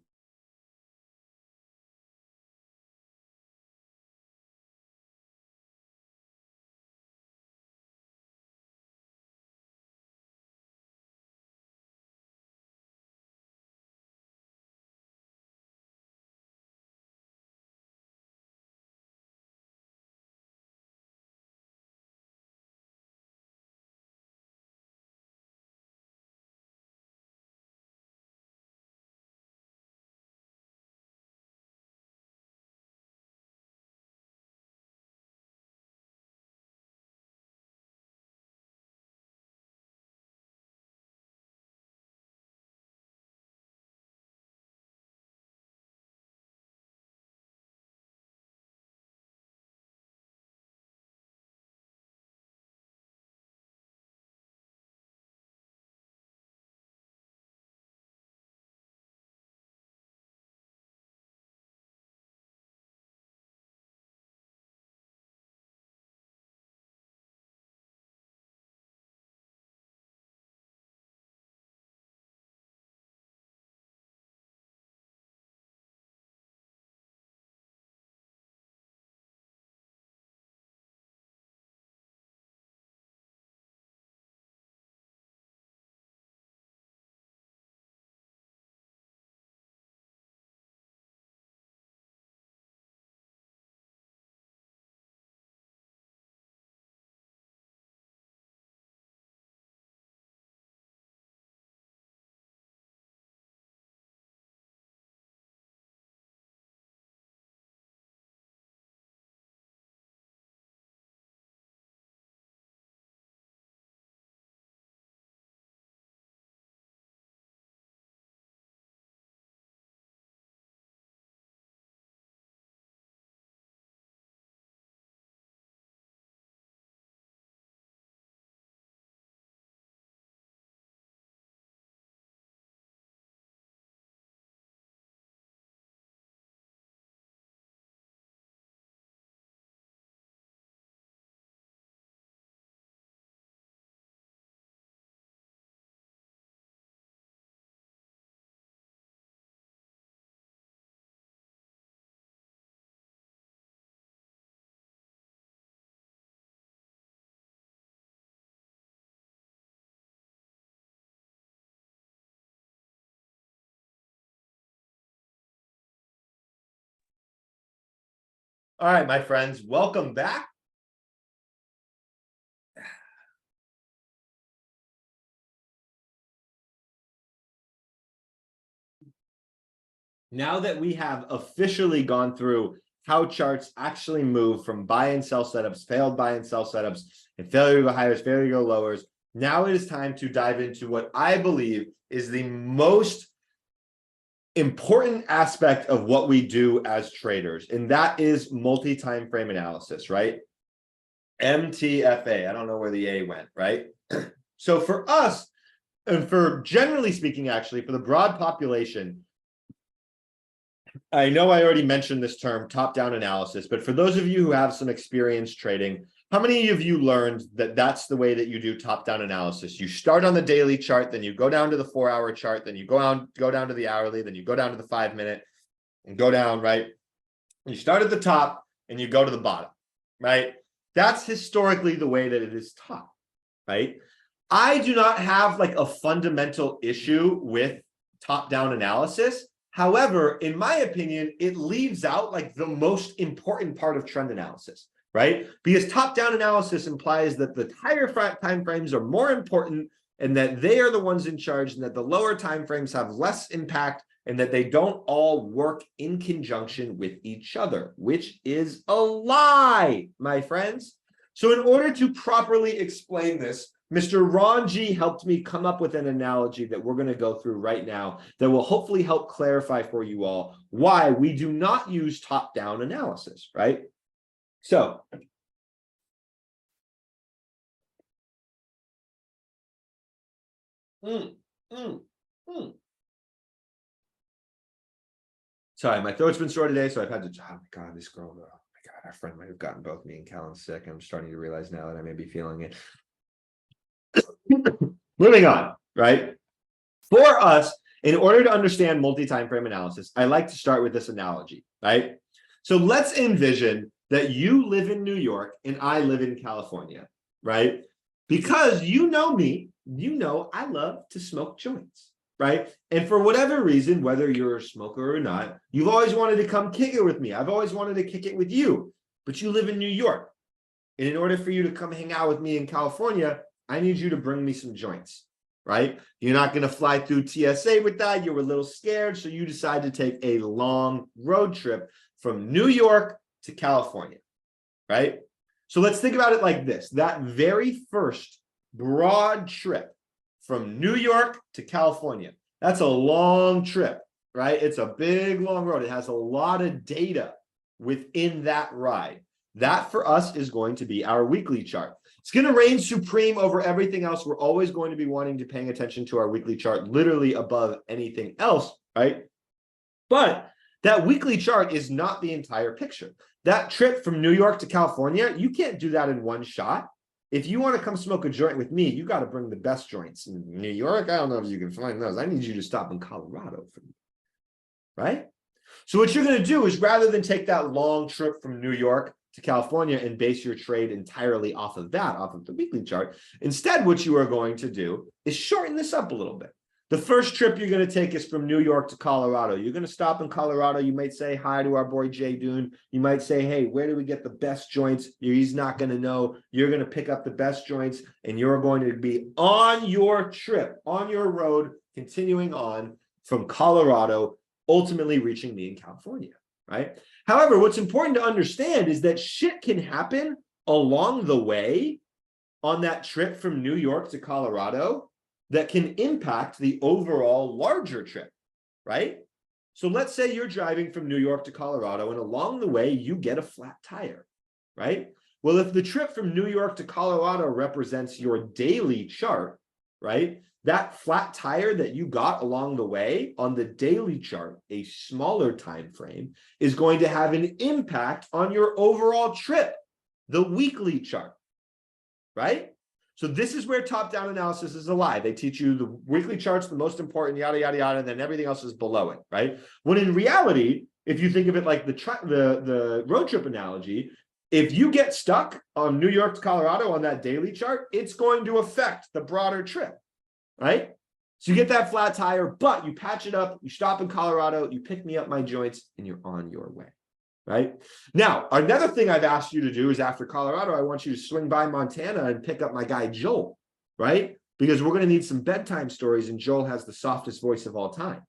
All right, my friends, welcome back. Now that we have officially gone through how charts actually move from buy and sell setups, failed buy and sell setups, and failure to go higher, failure to go lowers, now it is time to dive into what I believe is the most important aspect of what we do as traders, and that is multi-time frame analysis, right? MTFA. I don't know where the A went, right? So for us, and for generally speaking, actually, for the broad population, I know I already mentioned this term, top-down analysis, but for those of you who have some experience trading, how many of you learned that that's the way that you do top-down analysis? You start on the daily chart, then you go down to the 4-hour chart, then you go down to the hourly, then you go down to the 5-minute, and go down, right? You start at the top and you go to the bottom, right? That's historically the way that it is taught, right? I do not have like a fundamental issue with top-down analysis. However, in my opinion, it leaves out like the most important part of trend analysis, right? Because top-down analysis implies that the higher time frames are more important and that they are the ones in charge, and that the lower time frames have less impact, and that they don't all work in conjunction with each other, which is a lie, my friends. So in order to properly explain this, Mr. Ron G helped me come up with an analogy that we're going to go through right now that will hopefully help clarify for you all why we do not use top-down analysis, right? So sorry, my throat's been sore today, so I've had to, oh my God, this girl, oh my God, our friend might have gotten both me and Callan sick. I'm starting to realize now that I may be feeling it. Moving on, right? For us, in order to understand multi-time frame analysis, I like to start with this analogy, right? So let's envision that you live in New York and I live in California, right? Because you know me, you know I love to smoke joints, right? And for whatever reason, whether you're a smoker or not, you've always wanted to come kick it with me. I've always wanted to kick it with you, but you live in New York. And in order for you to come hang out with me in California, I need you to bring me some joints, right? You're not going to fly through TSA with that. You were a little scared, so you decide to take a long road trip from New York to California, right? So let's think about it like this. That very first broad trip from New York to California, that's a long trip, right? It's a big, long road. It has a lot of data within that ride. That for us is going to be our weekly chart. It's going to reign supreme over everything else. We're always going to be wanting to paying attention to our weekly chart, literally above anything else, right? But that weekly chart is not the entire picture. That trip from New York to California, you can't do that in one shot. If you want to come smoke a joint with me, you got to bring the best joints. In New York, I don't know if you can find those. I need you to stop in Colorado for me, right? So what you're going to do is, rather than take that long trip from New York to California and base your trade entirely off of that, off of the weekly chart, instead what you are going to do is shorten this up a little bit. The first trip you're going to take is from New York to Colorado. You're going to stop in Colorado. You might say hi to our boy Jay Dune. You might say, hey, where do we get the best joints? He's not going to know. You're going to pick up the best joints, and you're going to be on your trip, on your road, continuing on from Colorado, ultimately reaching me in California, right? However, what's important to understand is that shit can happen along the way on that trip from New York to Colorado that can impact the overall larger trip, right? So let's say you're driving from New York to Colorado, and along the way, you get a flat tire, right? Well, if the trip from New York to Colorado represents your daily chart, right? That flat tire that you got along the way on the daily chart, a smaller time frame, is going to have an impact on your overall trip, the weekly chart, right? So this is where top-down analysis is a lie. They teach you the weekly chart's the most important, yada, yada, yada, and then everything else is below it, right? When in reality, if you think of it like the road trip analogy, if you get stuck on New York to Colorado on that daily chart, it's going to affect the broader trip, right? So you get that flat tire, but you patch it up, you stop in Colorado, you pick me up my joints, and you're on your way, right? Now, another thing I've asked you to do is after Colorado, I want you to swing by Montana and pick up my guy, Joel, right? Because we're going to need some bedtime stories, and Joel has the softest voice of all time,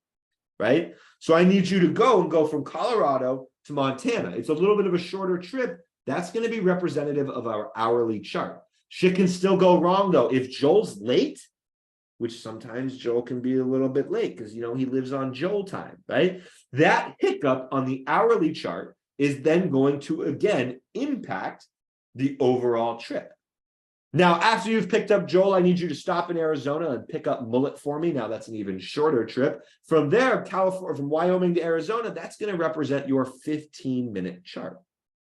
right? So I need you to go from Colorado to Montana. It's a little bit of a shorter trip. That's going to be representative of our hourly chart. Shit can still go wrong, though. If Joel's late, which sometimes Joel can be a little bit late because, you know, he lives on Joel time, right? That hiccup on the hourly chart is then going to, again, impact the overall trip. Now, after you've picked up Joel, I need you to stop in Arizona and pick up Mullet for me. Now, that's an even shorter trip. From there, California, from Wyoming to Arizona, that's going to represent your 15-minute chart,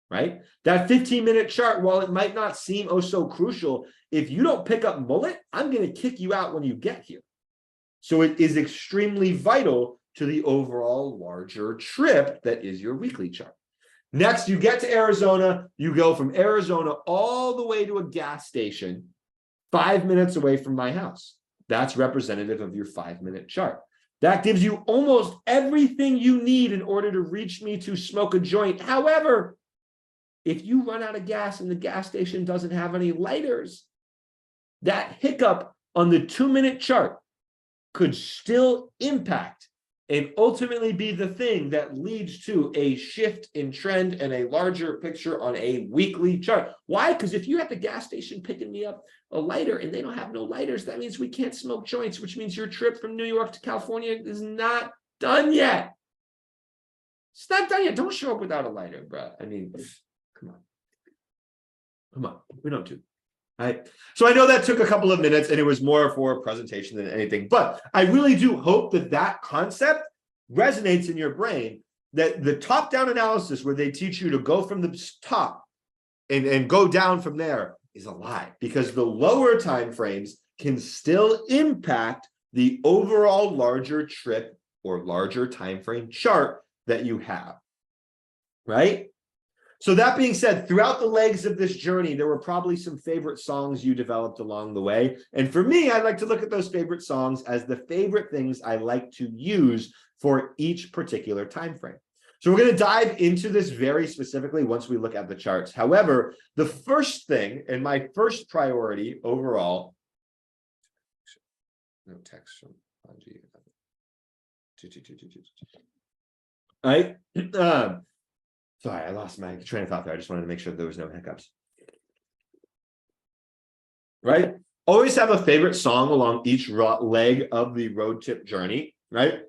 right? That 15-minute chart, while it might not seem oh so crucial, if you don't pick up Mullet, I'm going to kick you out when you get here. So it is extremely vital to the overall larger trip that is your weekly chart. Next, you get to Arizona, you go from Arizona all the way to a gas station 5 minutes away from my house. That's representative of your 5-minute chart. That gives you almost everything you need in order to reach me to smoke a joint. However, if you run out of gas and the gas station doesn't have any lighters, that hiccup on the 2-minute chart could still impact and ultimately be the thing that leads to a shift in trend and a larger picture on a weekly chart. Why? Because if you have the gas station picking me up a lighter and they don't have no lighters, that means we can't smoke joints, which means your trip from New York to California is not done yet. It's not done yet. Don't show up without a lighter, bro. I mean, come on. We don't do. Right. So I know that took a couple of minutes and it was more for a presentation than anything, but I really do hope that that concept resonates in your brain, that the top-down analysis where they teach you to go from the top and go down from there is a lie, because the lower time frames can still impact the overall larger trip or larger time frame chart that you have, right? So that being said, throughout the legs of this journey, there were probably some favorite songs you developed along the way. And for me, I like to look at those favorite songs as the favorite things I like to use for each particular time frame. So we're going to dive into this very specifically once we look at the charts. However, the first thing and my first priority overall, no text from Angie. Right? Sorry, I lost my train of thought there. I just wanted to make sure there was no hiccups. Right? Always have a favorite song along each leg of the road trip journey, right?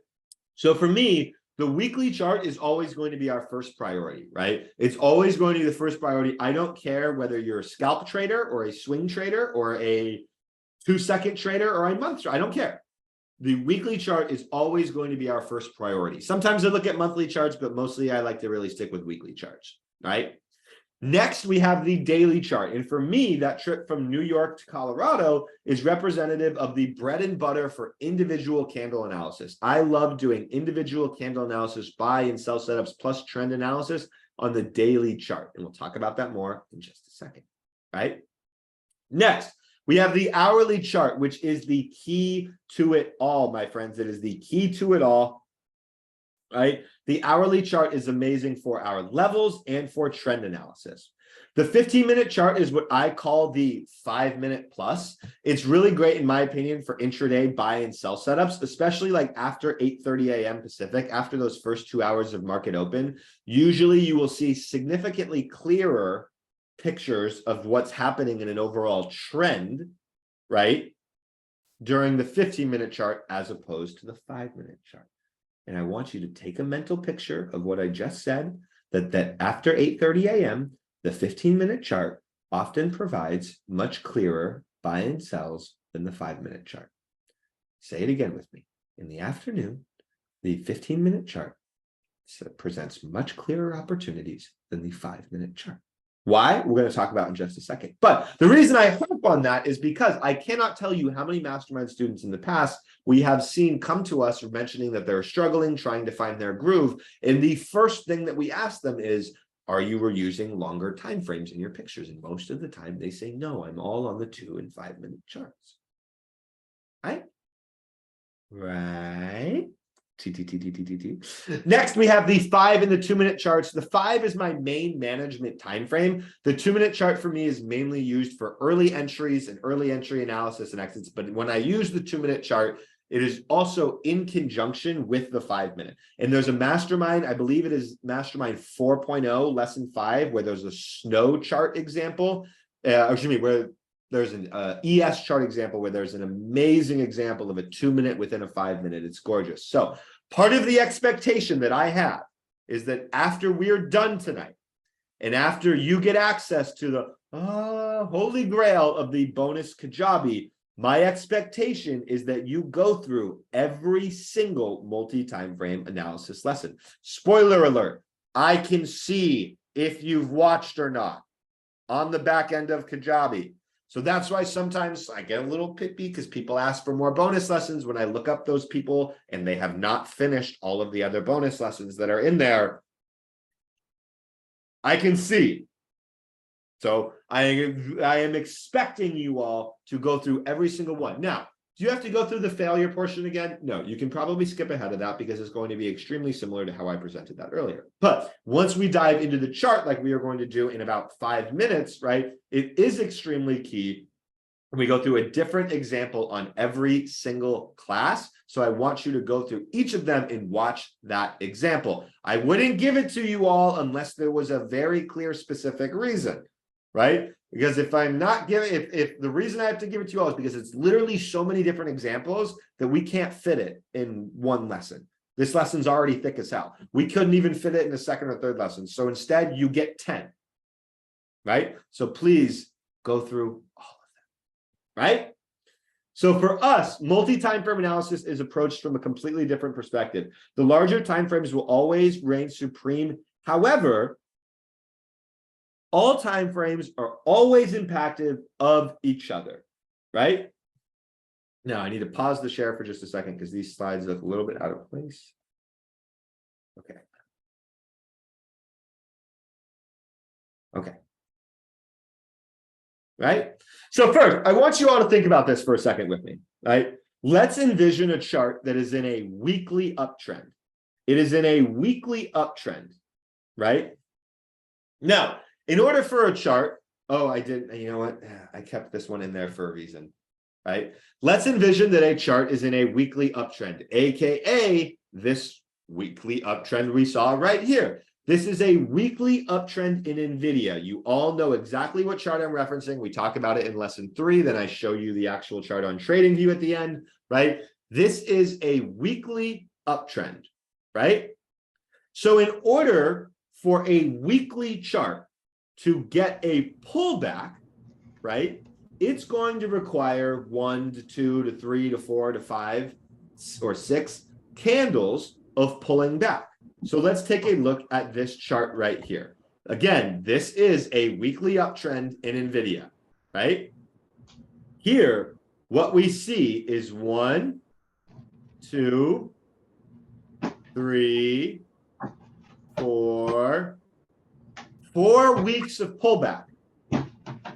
So for me, the weekly chart is always going to be our first priority, right? It's always going to be the first priority. I don't care whether you're a scalp trader or a swing trader or a 2-second trader or a month trader. I don't care. The weekly chart is always going to be our first priority. Sometimes I look at monthly charts, but mostly I like to really stick with weekly charts, right? Next, we have the daily chart. And for me, that trip from New York to Colorado is representative of the bread and butter for individual candle analysis. I love doing individual candle analysis, buy and sell setups, plus trend analysis on the daily chart. And we'll talk about that more in just a second, right? Next, we have the hourly chart, which is the key to it all, my friends. It is the key to it all, right? The hourly chart is amazing for our levels and for trend analysis. The 15-minute chart is what I call the 5-minute plus. It's really great, in my opinion, for intraday buy and sell setups, especially like after 8:30 a.m. Pacific, after those first 2 hours of market open. Usually you will see significantly clearer pictures of what's happening in an overall trend, right, during the 15-minute chart as opposed to the 5-minute chart. And I want you to take a mental picture of what I just said, that after 8:30 a.m., the 15-minute chart often provides much clearer buy and sells than the 5-minute chart. Say it again with me. In the afternoon, the 15-minute chart presents much clearer opportunities than the 5-minute chart. Why? We're going to talk about in just a second. But the reason I harp on that is because I cannot tell you how many mastermind students in the past we have seen come to us mentioning that they're struggling, trying to find their groove. And the first thing that we ask them is, are you using longer time frames in your pictures? And most of the time they say, no, I'm all on the 2- and 5-minute charts. Right? Right? Next, we have the 5 and the 2 minute charts. The 5 is my main management time frame. The 2 minute chart for me is mainly used for early entries and early entry analysis and exits. But when I use the 2 minute chart, it is also in conjunction with the 5 minute. And there's a mastermind, I believe it is mastermind 4.0, lesson 5, where there's a snow chart example, where there's an ES chart example where there's an amazing example of a 2 minute within a 5 minute. It's gorgeous. So part of the expectation that I have is that after we're done tonight, and after you get access to the holy grail of the bonus Kajabi, my expectation is that you go through every single multi-time frame analysis lesson. Spoiler alert, I can see if you've watched or not on the back end of Kajabi. So that's why sometimes I get a little pippy because people ask for more bonus lessons when I look up those people and they have not finished all of the other bonus lessons that are in there. I can see. So I am expecting you all to go through every single one. Now, do you have to go through the failure portion again? No, you can probably skip ahead of that because it's going to be extremely similar to how I presented that earlier. But once we dive into the chart, like we are going to do in about 5 minutes, right, it is extremely key. We go through a different example on every single class. So I want you to go through each of them and watch that example. I wouldn't give it to you all unless there was a very clear, specific reason, right? Because if I'm not giving, if the reason I have to give it to you all is because it's literally so many different examples that we can't fit it in one lesson. This lesson's already thick as hell. We couldn't even fit it in the second or third lesson. So instead you get 10, right? So please go through all of them, right? So for us, multi-time frame analysis is approached from a completely different perspective. The larger time frames will always reign supreme. However, all time frames are always impactive of each other, right? Now, I need to pause the share for just a second because these slides look a little bit out of place. Okay. Okay. Right? So first, I want you all to think about this for a second with me, right? Let's envision a chart that is in a weekly uptrend. It is in a weekly uptrend, right? Now, in order for a chart, you know what? I kept this one in there for a reason, right? Let's envision that a chart is in a weekly uptrend, AKA this weekly uptrend we saw right here. This is a weekly uptrend in NVIDIA. You all know exactly what chart I'm referencing. We talk about it in lesson 3. Then I show you the actual chart on TradingView at the end, right? This is a weekly uptrend, right? So in order for a weekly chart to get a pullback, right, it's going to require 1 to 2 to 3 to 4 to 5 or 6 candles of pulling back. So let's take a look at this chart right here. Again, this is a weekly uptrend in NVIDIA, right? Here, what we see is 1, 2, 3, 4 weeks of pullback.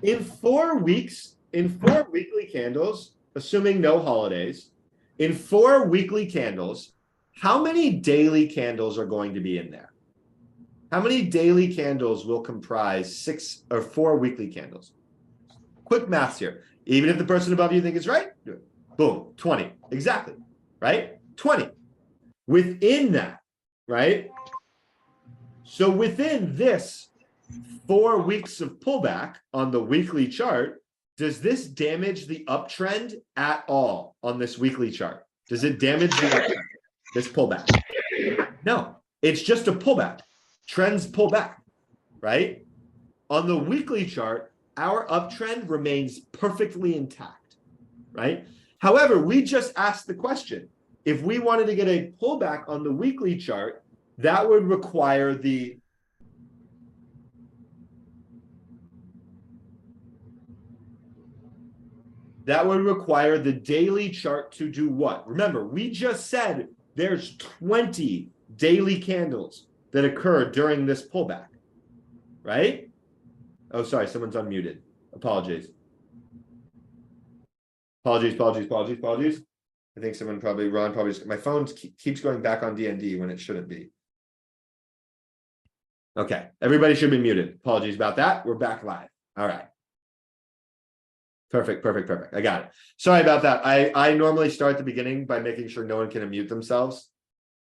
In 4 weeks, in 4 weekly candles, assuming no holidays, in 4 weekly candles, how many daily candles are going to be in there? How many daily candles will comprise 6 or 4 weekly candles? Quick maths here. Even if the person above you thinks it's right, do it. Boom, 20. Exactly, right? 20. Within that, right? So within this 4 weeks of pullback on the weekly chart, does this damage the uptrend at all on this weekly chart? Does it damage the uptrend, this pullback? No, it's just a pullback. Trends pull back, right? On the weekly chart, our uptrend remains perfectly intact, right? However, we just asked the question, if we wanted to get a pullback on the weekly chart, that would require the daily chart to do what? Remember, we just said there's 20 daily candles that occur during this pullback, right? Oh, sorry, someone's unmuted. Apologies. Apologies. I think someone probably, Ron probably, my phone keeps going back on DND when it shouldn't be. Okay, everybody should be muted. Apologies about that. We're back live. All right. Perfect. I got it. Sorry about that. I normally start the beginning by making sure no one can unmute themselves.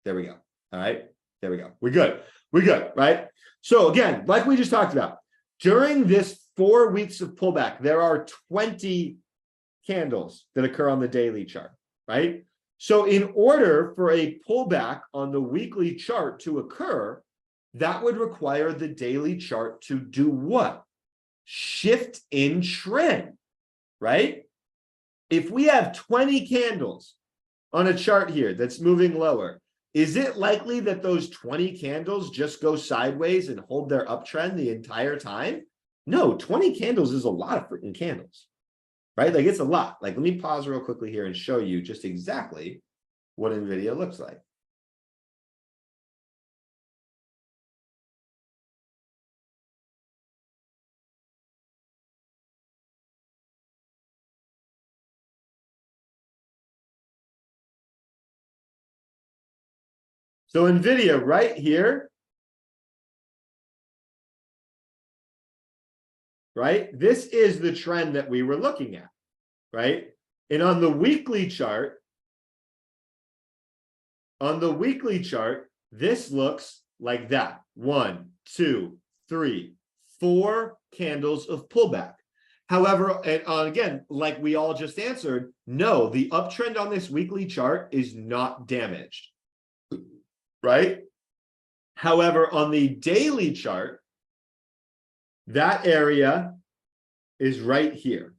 There we go. All right. There we go. We're good. Right? So again, like we just talked about, during this 4 weeks of pullback, there are 20 candles that occur on the daily chart, right? So in order for a pullback on the weekly chart to occur, that would require the daily chart to do what? Shift in trend, right? If we have 20 candles on a chart here that's moving lower, is it likely that those 20 candles just go sideways and hold their uptrend the entire time? No, 20 candles is a lot of freaking candles, right? Like it's a lot. Like, let me pause real quickly here and show you just exactly what NVIDIA looks like. So NVIDIA right here, right? This is the trend that we were looking at, right? And on the weekly chart, this looks like that. 1, 2, 3, 4 candles of pullback. However, and again, like we all just answered, no, the uptrend on this weekly chart is not damaged, right? However, on the daily chart, that area is right here.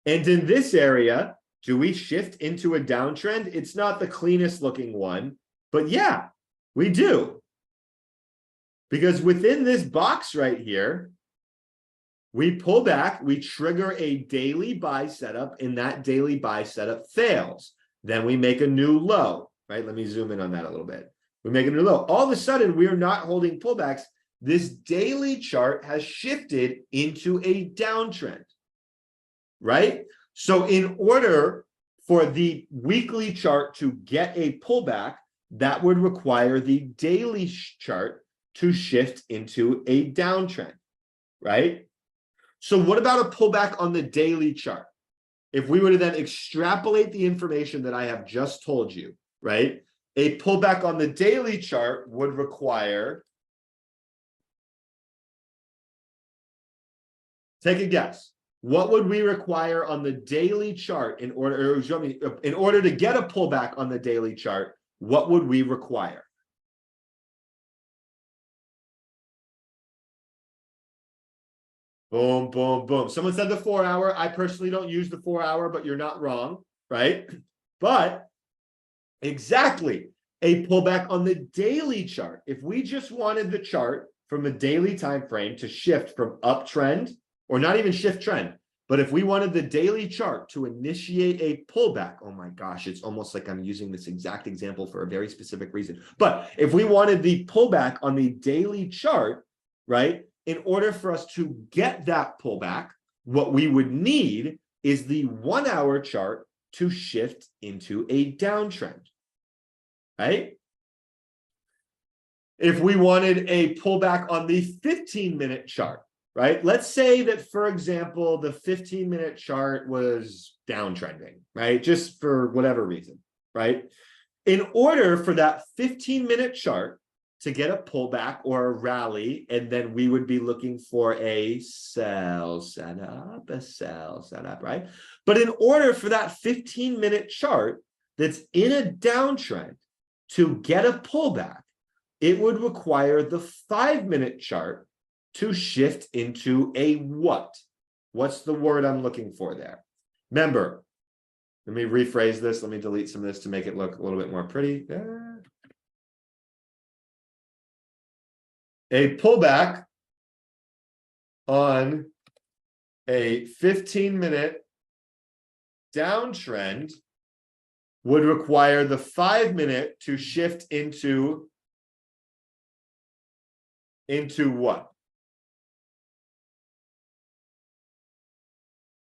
And in this area, do we shift into a downtrend? It's not the cleanest looking one, but yeah, we do. Because within this box right here, we pull back, we trigger a daily buy setup, and that daily buy setup fails. Then we make a new low, right? Let me zoom in on that a little bit. We make a new low. All of a sudden, we're not holding pullbacks. This daily chart has shifted into a downtrend, right? So in order for the weekly chart to get a pullback, that would require the daily chart to shift into a downtrend, right? So what about a pullback on the daily chart? If we were to then extrapolate the information that I have just told you, right? A pullback on the daily chart would require, take a guess. What would we require on the daily chart in order to get a pullback on the daily chart? What would we require? Boom, boom, boom. Someone said the 4 hour. I personally don't use the 4 hour, but you're not wrong, right? But exactly, a pullback on the daily chart. If we just wanted the chart from a daily time frame to shift from uptrend, or not even shift trend, but if we wanted the daily chart to initiate a pullback, oh my gosh, it's almost like I'm using this exact example for a very specific reason. But if we wanted the pullback on the daily chart, right, in order for us to get that pullback, what we would need is the 1 hour chart to shift into a downtrend, right? If we wanted a pullback on the 15-minute chart, right? Let's say that, for example, the 15-minute chart was downtrending, right? Just for whatever reason, right? In order for that 15-minute chart to get a pullback or a rally, and then we would be looking for a sell setup, right? But in order for that 15-minute chart that's in a downtrend to get a pullback, it would require the 5-minute chart to shift into a what? What's the word I'm looking for there? Remember, let me rephrase this. Let me delete some of this to make it look a little bit more pretty. A pullback on a 15-minute downtrend would require the 5-minute to shift into what?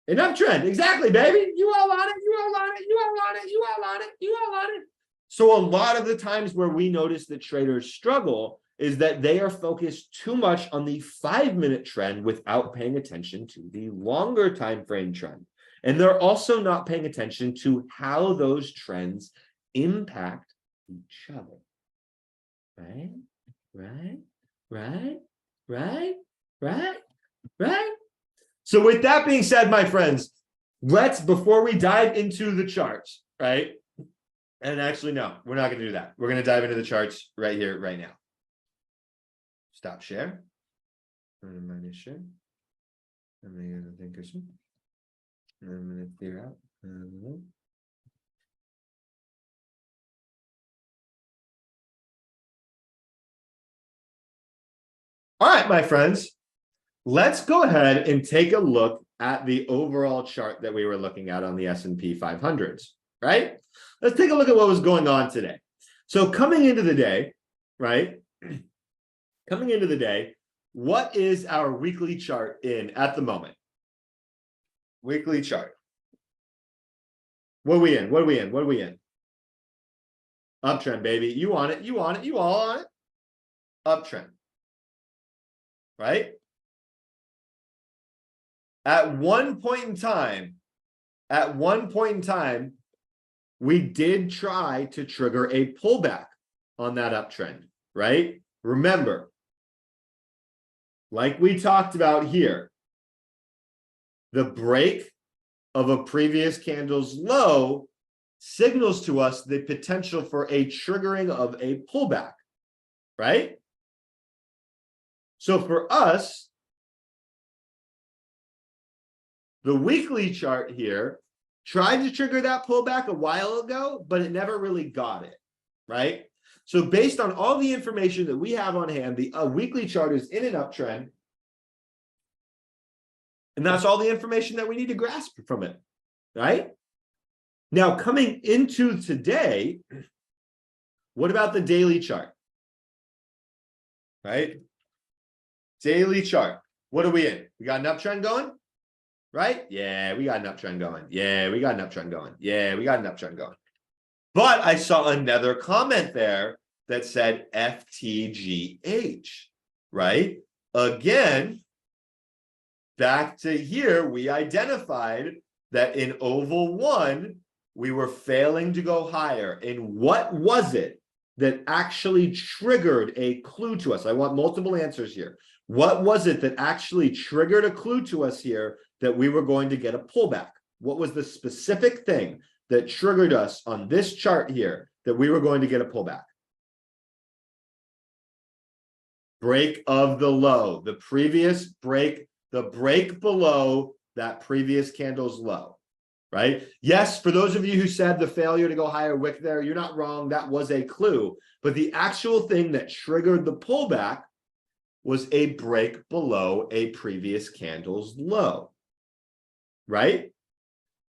An uptrend, exactly, baby. You all on it, you all on it, you all on it, you all on it, you all on it. So a lot of the times where we notice that traders struggle is that they are focused too much on the 5-minute trend without paying attention to the longer time frame trend. And they're also not paying attention to how those trends impact each other. Right? Right? Right? Right? Right? Right? So with that being said, my friends, before we dive into the charts, right? And actually, no, we're not going to do that. We're going to dive into the charts right here, right now. Stop share. Minus share. I'm going to think of some. I'm going to clear out. All right, my friends, let's go ahead and take a look at the overall chart that we were looking at on the S&P 500s, right? Let's take a look at what was going on today. So coming into the day, right? Coming into the day, what is our weekly chart in at the moment? Weekly chart. What are we in? What are we in? What are we in? Uptrend, baby. You on it. You on it. You all on it. Uptrend. Right? At one point in time, we did try to trigger a pullback on that uptrend, right? Remember, like we talked about here, the break of a previous candle's low signals to us the potential for a triggering of a pullback, right? So for us, the weekly chart here tried to trigger that pullback a while ago, but it never really got it, right? So based on all the information that we have on hand, the weekly chart is in an uptrend. And that's all the information that we need to grasp from it, right? Now, coming into today, what about the daily chart? Right? Daily chart. What are we in? We got an uptrend going? Right? Yeah, we got an uptrend going. Yeah, we got an uptrend going. Yeah, we got an uptrend going. But I saw another comment there that said FTGH, right? Again, back to here, we identified that in oval 1, we were failing to go higher. And what was it that actually triggered a clue to us? I want multiple answers here. What was it that actually triggered a clue to us here that we were going to get a pullback? What was the specific thing that triggered us on this chart here that we were going to get a pullback? Break of the low, the previous break, the break below that previous candle's low, right? Yes, for those of you who said the failure to go higher wick there, you're not wrong. That was a clue. But the actual thing that triggered the pullback was a break below a previous candle's low, right?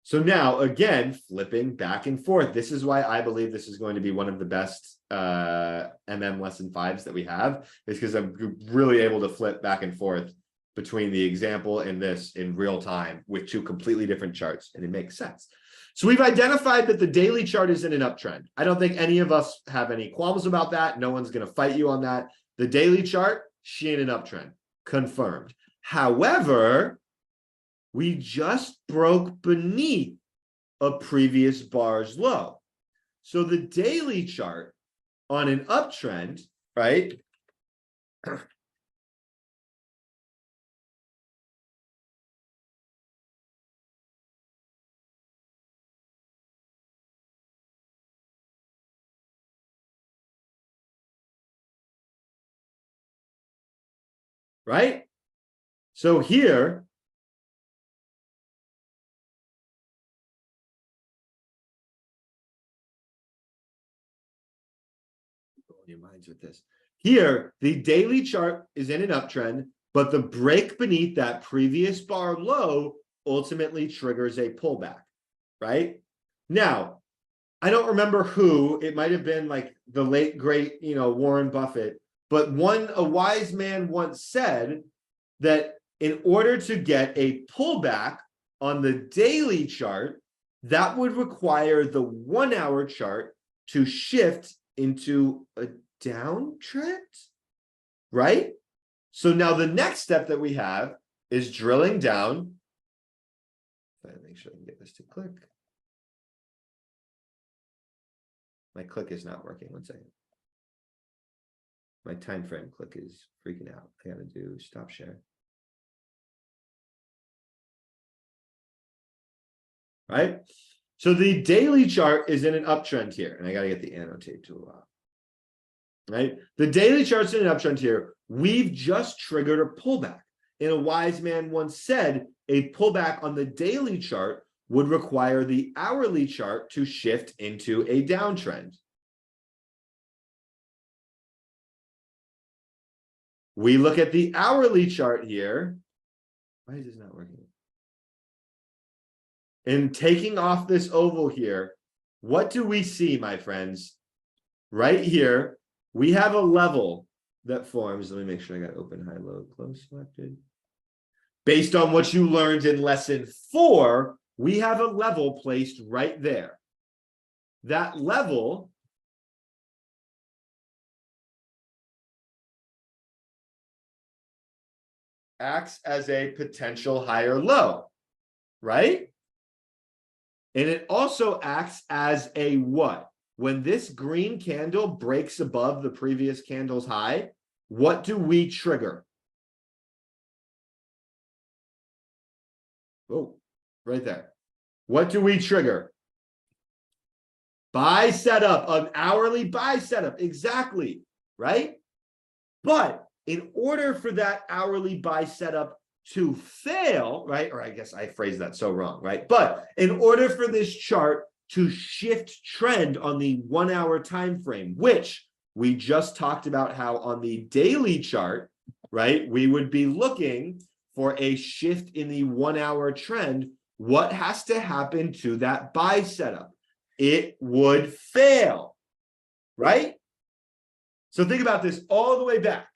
So now, again, flipping back and forth. This is why I believe this is going to be one of the best MM lesson 5s that we have, is because I'm really able to flip back and forth between the example and this in real time with two completely different charts, and it makes sense. So we've identified that the daily chart is in an uptrend. I don't think any of us have any qualms about that. No one's going to fight you on that. The daily chart, she in an uptrend, confirmed. However, we just broke beneath a previous bar's low. So the daily chart on an uptrend, right? Right? So here, your minds with this. Here, the daily chart is in an uptrend, but the break beneath that previous bar low ultimately triggers a pullback, right? Now, I don't remember who, it might have been like the late great, Warren Buffett, but a wise man once said that in order to get a pullback on the daily chart, that would require the 1 hour chart to shift into a downtrend, right? So now the next step that we have is drilling down. Make sure I can get this to click. My click is not working. 1 second. My time frame click is freaking out. I gotta do stop share. Right? So the daily chart is in an uptrend here, and I gotta get the annotate tool out. Right? The daily chart's in an uptrend here. We've just triggered a pullback. And a wise man once said a pullback on the daily chart would require the hourly chart to shift into a downtrend. We look at the hourly chart here. Why is this not working? And taking off this oval here, what do we see, my friends? Right here, we have a level that forms. Let me make sure I got open, high, low, close selected. Based on what you learned in lesson 4, we have a level placed right there. That level acts as a potential higher low, right? And it also acts as a what? When this green candle breaks above the previous candle's high, what do we trigger? Oh, right there. What do we trigger? Buy setup, an hourly buy setup. Exactly, right? But in order for that hourly buy setup to fail, right? Or I guess I phrased that so wrong, right? But in order for this chart to shift trend on the 1 hour time frame, which we just talked about how on the daily chart, right, we would be looking for a shift in the 1 hour trend, what has to happen to that buy setup? It would fail, right? So think about this all the way back,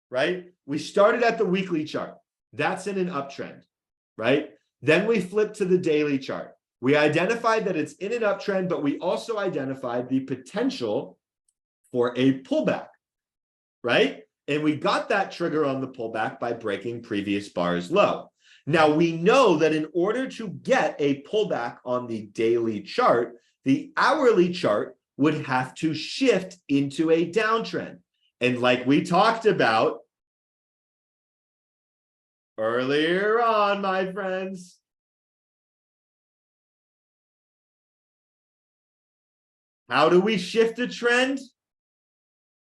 right? We started at the weekly chart. That's in an uptrend, right? Then we flipped to the daily chart. We identified that it's in an uptrend, but we also identified the potential for a pullback, right? And we got that trigger on the pullback by breaking previous bar's low. Now we know that in order to get a pullback on the daily chart, the hourly chart would have to shift into a downtrend. And like we talked about earlier on, my friends, how do we shift a trend?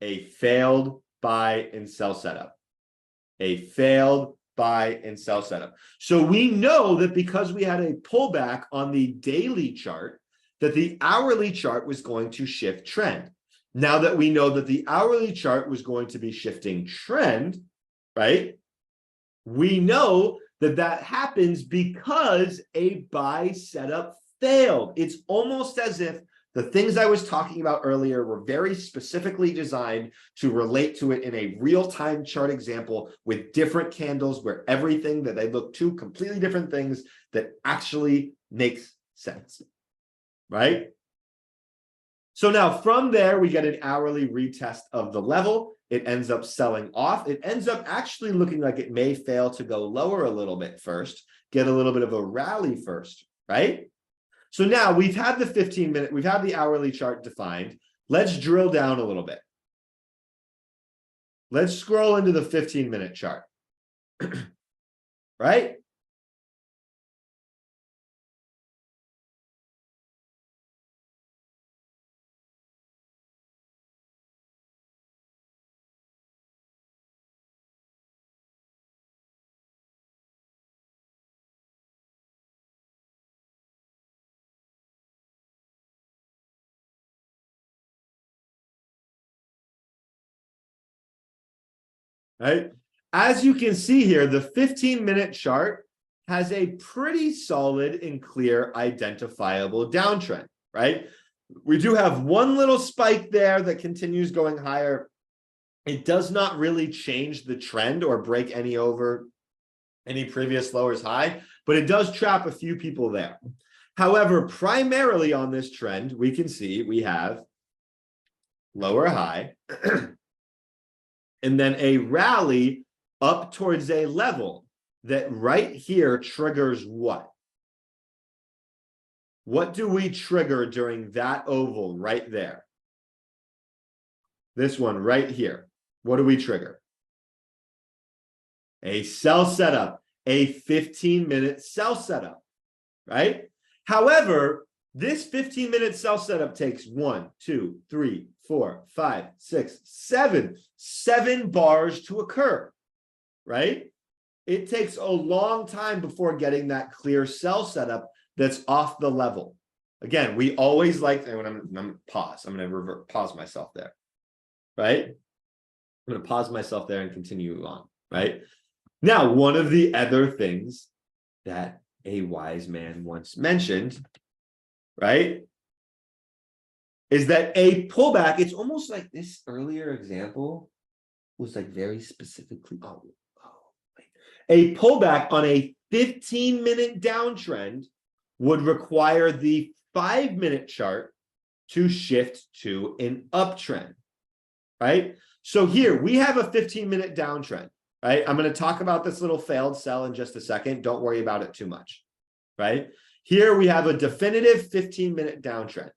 A failed buy and sell setup. A failed buy and sell setup. So we know that because we had a pullback on the daily chart, that the hourly chart was going to shift trend. Now that we know that the hourly chart was going to be shifting trend, right? We know that that happens because a buy setup failed. It's almost as if the things I was talking about earlier were very specifically designed to relate to it in a real-time chart example with different candles where everything that they look to completely different things that actually makes sense, right? So now from there, we get an hourly retest of the level. It ends up selling off. It ends up actually looking like it may fail to go lower a little bit first, get a little bit of a rally first, right? So now we've had the 15-minute, we've had the hourly chart defined. Let's drill down a little bit. Let's scroll into the 15-minute chart, right? Right? As you can see here, the 15-minute chart has a pretty solid and clear identifiable downtrend, right? We do have one little spike there that continues going higher. It does not really change the trend or break any over any previous low is high, but it does trap a few people there. However, primarily on this trend, we can see we have lower high and then a rally up towards a level that right here triggers what? What do we trigger during that oval right there? This one right here. What do we trigger? A sell setup, a 15-minute sell setup, right? However, this 15-minute sell setup takes 1, 2, 3, 4, 5, 6, 7 bars to occur, right? It takes a long time before getting that clear sell setup that's off the level. Again, we always like, and when I'm going to pause, I'm going to pause myself there, right? I'm going to pause myself there and continue on, right? Now, one of the other things that a wise man once mentioned, right, is that a pullback, it's almost like this earlier example was like very specifically, a pullback on a 15-minute downtrend would require the 5-minute chart to shift to an uptrend, right? So here we have a 15-minute downtrend, right? I'm going to talk about this little failed sell in just a second. Don't worry about it too much, right? Here we have a definitive 15-minute downtrend.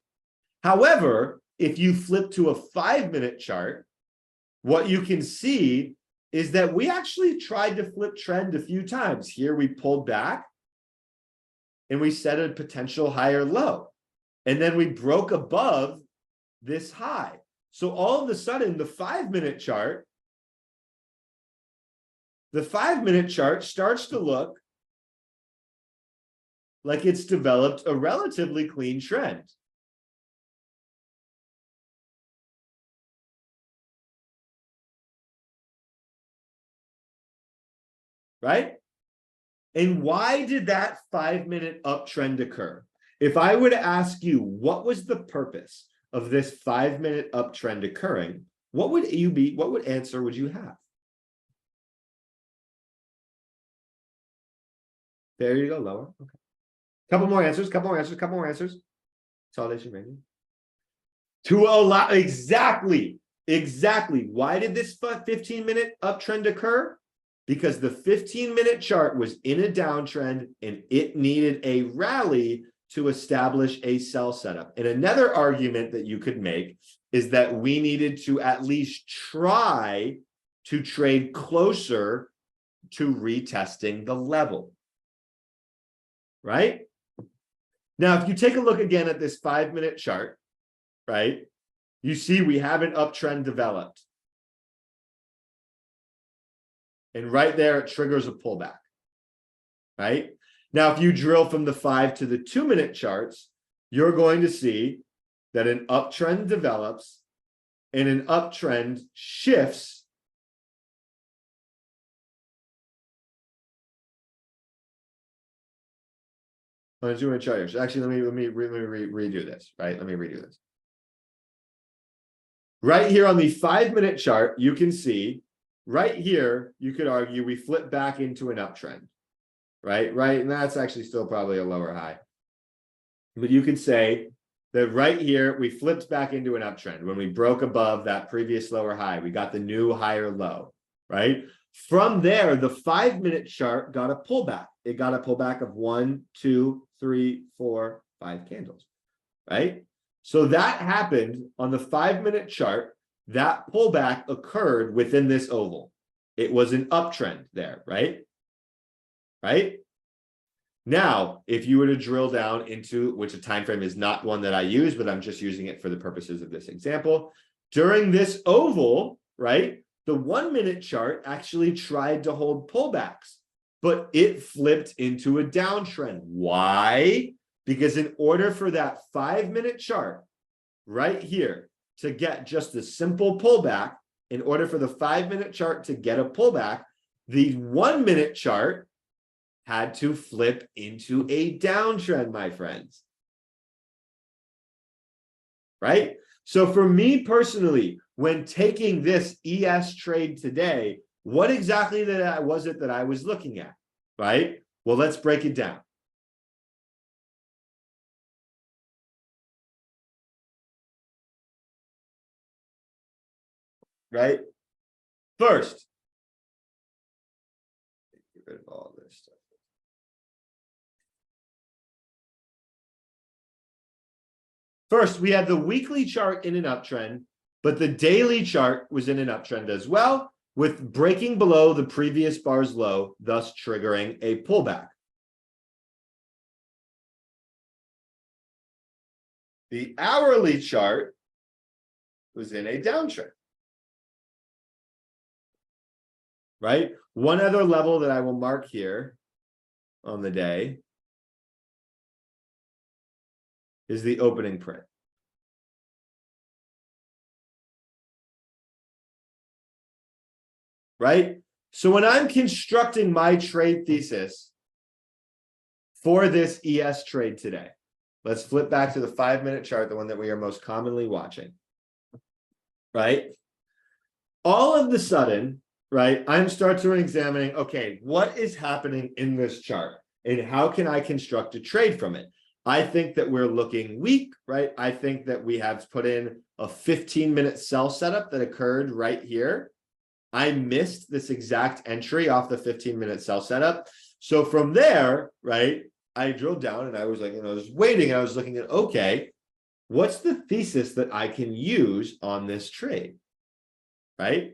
However, if you flip to a 5-minute chart, what you can see is that we actually tried to flip trend a few times. Here we pulled back and we set a potential higher low. And then we broke above this high. So all of a sudden, the 5-minute chart starts to look like it's developed a relatively clean trend. Right? And why did that 5-minute uptrend occur? If I were to ask you, what was the purpose of this 5-minute uptrend occurring? What would you be? What would answer would you have? There you go, lower. Okay. Couple more answers. Consolidation range. To allow exactly. Why did this 15-minute uptrend occur? Because the 15-minute chart was in a downtrend and it needed a rally to establish a sell setup. And another argument that you could make is that we needed to at least try to trade closer to retesting the level. Right? Now, if you take a look again at this 5-minute chart, right, you see we have an uptrend developed. And right there, it triggers a pullback, right? Now, if you drill from the 5 to the 2-minute charts, you're going to see that an uptrend develops and an uptrend shifts on a 2-minute chart here. So actually, let me redo this, right? Let me redo this. Right here on the 5-minute chart, you can see right here, you could argue we flip back into an uptrend, right? And that's actually still probably a lower high. But you could say that right here, we flipped back into an uptrend. When we broke above that previous lower high, we got the new higher low, right? From there, the 5-minute chart got a pullback. It got a pullback of 1, 2, 3, 4, 5 candles, right? So that happened on the 5-minute chart. That pullback occurred within this oval. It was an uptrend there, right? Right? Now, if you were to drill down into, which a time frame is not one that I use, but I'm just using it for the purposes of this example, during this oval, right, the 1-minute chart actually tried to hold pullbacks, but it flipped into a downtrend. Why? Because in order for that 5-minute chart right here to get just a simple pullback, in order for the 5-minute chart to get a pullback, the 1-minute chart had to flip into a downtrend, my friends. Right? So for me personally, when taking this ES trade today, what exactly was it that I was looking at? right? Well, let's break it down. Right? First, get rid of all this stuff. First, we have the weekly chart in an uptrend, but the daily chart was in an uptrend as well, with breaking below the previous bar's low, thus triggering a pullback. The hourly chart was in a downtrend. Right? One other level that I will mark here on the day is the opening print. Right? So when I'm constructing my trade thesis for this ES trade today, let's flip back to the 5-minute chart, the one that we are most commonly watching. Right? All of the sudden, right, I'm starting examining, okay, what is happening in this chart and how can I construct a trade from it? I think that we're looking weak, right? I think that we have put in a 15-minute sell setup that occurred right here. I missed this exact entry off the 15-minute sell setup. So from there, right, I drilled down and I was like, I was waiting. I was looking at, okay, what's the thesis that I can use on this trade, right?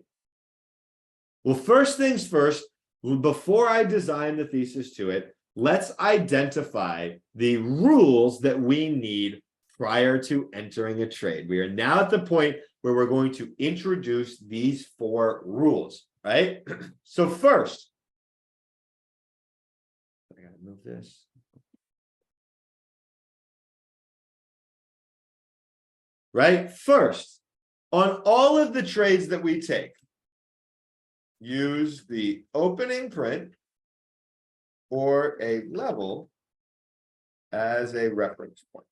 Well, first things first, before I design the thesis to it, let's identify the rules that we need prior to entering a trade. We are now at the point where we're going to introduce these 4 rules, right? So first, I gotta move this. Right? First, on all of the trades that we take, use the opening print or a level as a reference point.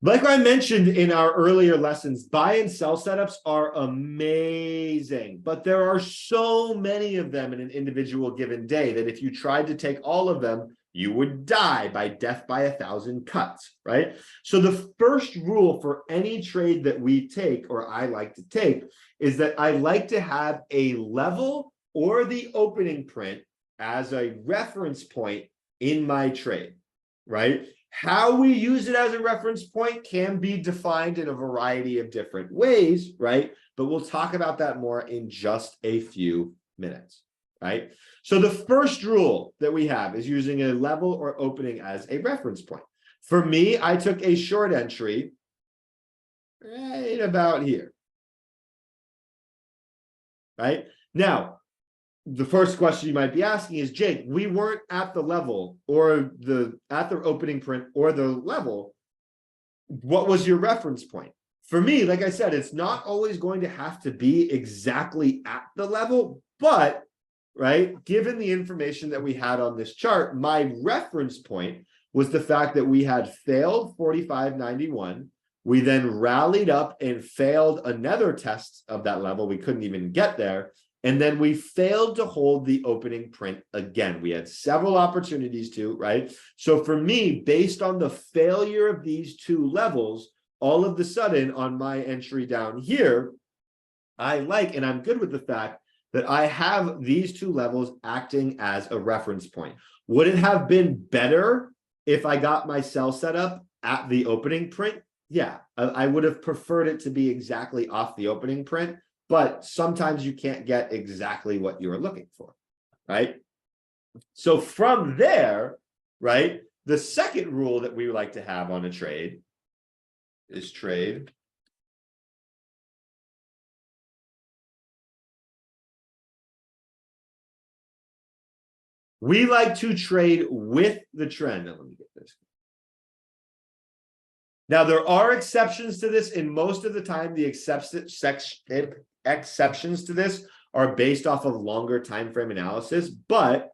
Like I mentioned in our earlier lessons, buy and sell setups are amazing, but there are so many of them in an individual given day that if you tried to take all of them, you would die by death by 1,000 cuts, right? So the first rule for any trade that we take, or I like to take, is that I like to have a level or the opening print as a reference point in my trade, right? How we use it as a reference point can be defined in a variety of different ways, right? But we'll talk about that more in just a few minutes, right? So the first rule that we have is using a level or opening as a reference point. For me, I took a short entry right about here, right? Now, the first question you might be asking is, Jake, we weren't at the level or at the opening print or the level. What was your reference point? For me, like I said, it's not always going to have to be exactly at the level, but right, given the information that we had on this chart, my reference point was the fact that we had failed 45.91. We then rallied up and failed another test of that level. We couldn't even get there. And then we failed to hold the opening print again. We had several opportunities to, right? So for me, based on the failure of these 2 levels, all of the sudden on my entry down here, I like, and I'm good with the fact that I have these 2 levels acting as a reference point. Would it have been better if I got my sell set up at the opening print? Yeah, I would have preferred it to be exactly off the opening print. But sometimes you can't get exactly what you're looking for, right? So from there, right, the second rule that we like to have on a trade is trade we like to trade with the trend. Now, let me get this. Now, there are exceptions to this, and most of the time, the exceptions to this are based off of longer time frame analysis, but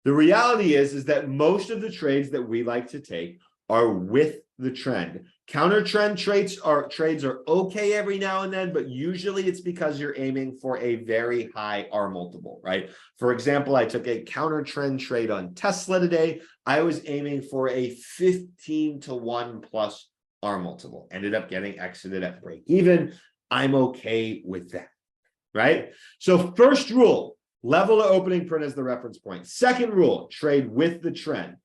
the reality is that most of the trades that we like to take are with the trend. Counter trend trades are okay every now and then, but usually it's because you're aiming for a very high R multiple, right? For example, I took a counter trend trade on Tesla today. I was aiming for a 15 to 1 plus R multiple. Ended up getting exited at break even. I'm okay with that, right? So first rule, level to opening print as the reference point. Second rule, trade with the trend.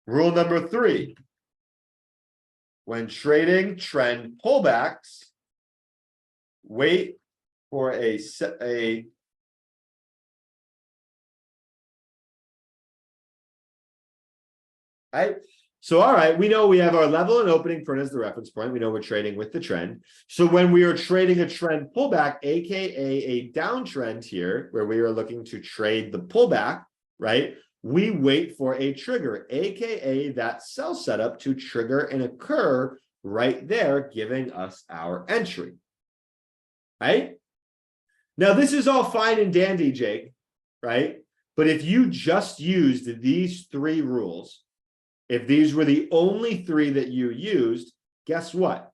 Rule number 3, when trading trend pullbacks, wait for right? So, all right, we know we have our level and opening print as the reference point. We know we're trading with the trend. So when we are trading a trend pullback, AKA a downtrend here, where we are looking to trade the pullback, right? We wait for a trigger, AKA that sell setup to trigger and occur right there, giving us our entry, right? Now, this is all fine and dandy, Jake, right? But if you just used these 3 rules, if these were the only 3 that you used, guess what?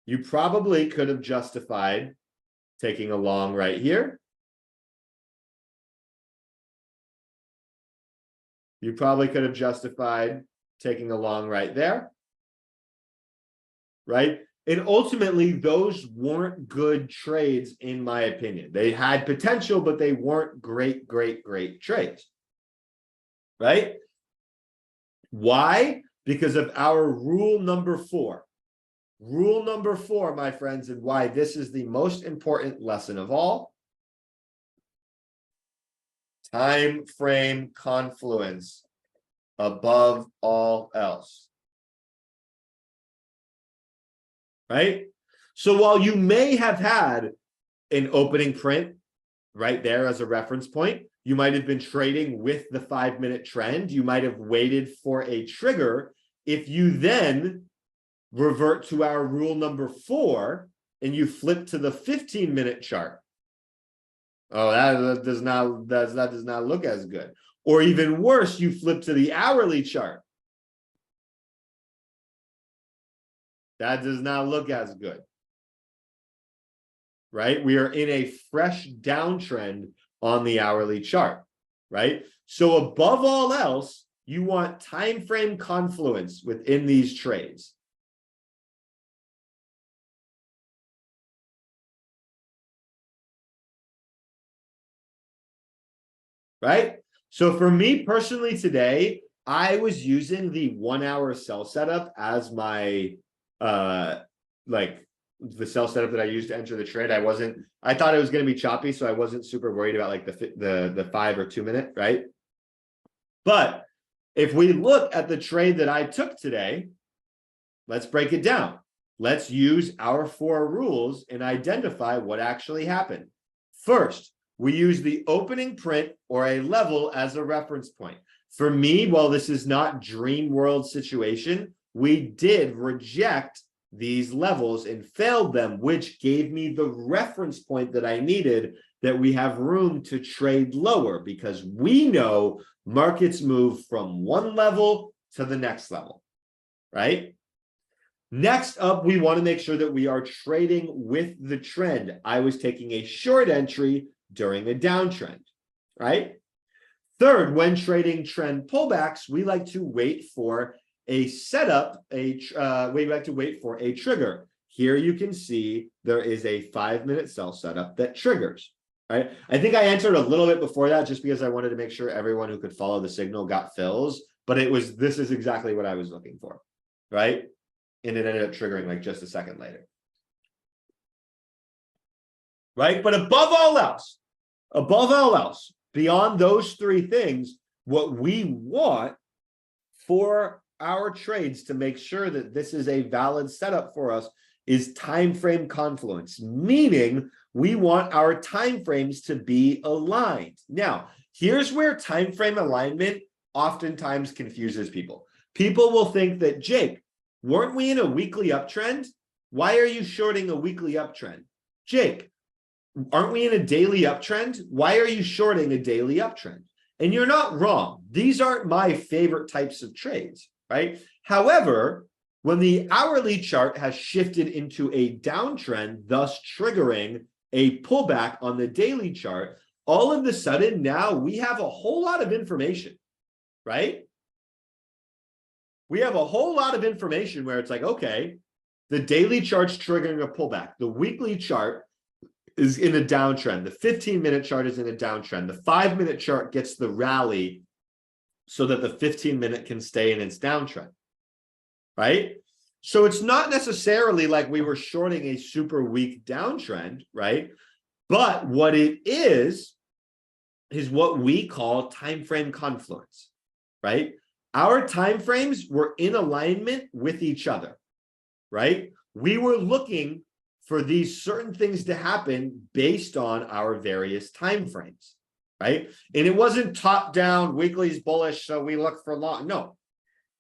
You probably could have justified taking a long right here. You probably could have justified taking a long right there, right? And ultimately, those weren't good trades, in my opinion. They had potential, but they weren't great trades, right? Why? Because of our rule number 4. Rule number 4, my friends, and why this is the most important lesson of all. Time frame confluence above all else. Right? So while you may have had an opening print right there as a reference point, you might have been trading with the 5-minute trend. You might have waited for a trigger. If you then revert to our rule number 4 and you flip to the 15-minute chart, oh, that does not look as good. Or even worse, you flip to the hourly chart. That does not look as good, right? We are in a fresh downtrend on the hourly chart, right? So above all else, you want time frame confluence within these trades. Right? So for me personally today, I was using the 1-hour sell setup as my like the sell setup that I used to enter the trade. I thought it was going to be choppy, so I wasn't super worried about like the 5 or 2 minute, right? But if we look at the trade that I took today, let's break it down. Let's use our 4 rules and identify what actually happened. First, we use the opening print or a level as a reference point. For me, while this is not dream world situation, we did reject these levels and failed them, which gave me the reference point that I needed, that we have room to trade lower, because we know markets move from one level to the next level, right? Next up, we want to make sure that we are trading with the trend. I was taking a short entry during a downtrend, right? Third, when trading trend pullbacks, we like to wait for a setup, we like to wait for a trigger. Here you can see there is a 5-minute sell setup that triggers, right? I think I answered a little bit before that just because I wanted to make sure everyone who could follow the signal got fills, but this is exactly what I was looking for, right? And it ended up triggering like just a second later. Right? But above all else, beyond those 3 things, what we want for our trades to make sure that this is a valid setup for us is time frame confluence, meaning we want our time frames to be aligned. Now, here's where time frame alignment oftentimes confuses people. People will think that, Jake, weren't we in a weekly uptrend? Why are you shorting a weekly uptrend? Jake, aren't we in a daily uptrend? Why are you shorting a daily uptrend? And you're not wrong. These aren't my favorite types of trades, right? However, when the hourly chart has shifted into a downtrend, thus triggering a pullback on the daily chart, all of a sudden now we have a whole lot of information, right? We have a whole lot of information where it's like, okay, the daily chart's triggering a pullback. The weekly chart is in a downtrend. The 15-minute chart is in a downtrend. The 5-minute chart gets the rally so that the 15-minute can stay in its downtrend, right? So it's not necessarily like we were shorting a super weak downtrend, right? But what it is what we call time frame confluence, right? Our time frames were in alignment with each other, right? We were looking for these certain things to happen based on our various time frames, right? And it wasn't top down, weekly's bullish, so we look for long. No,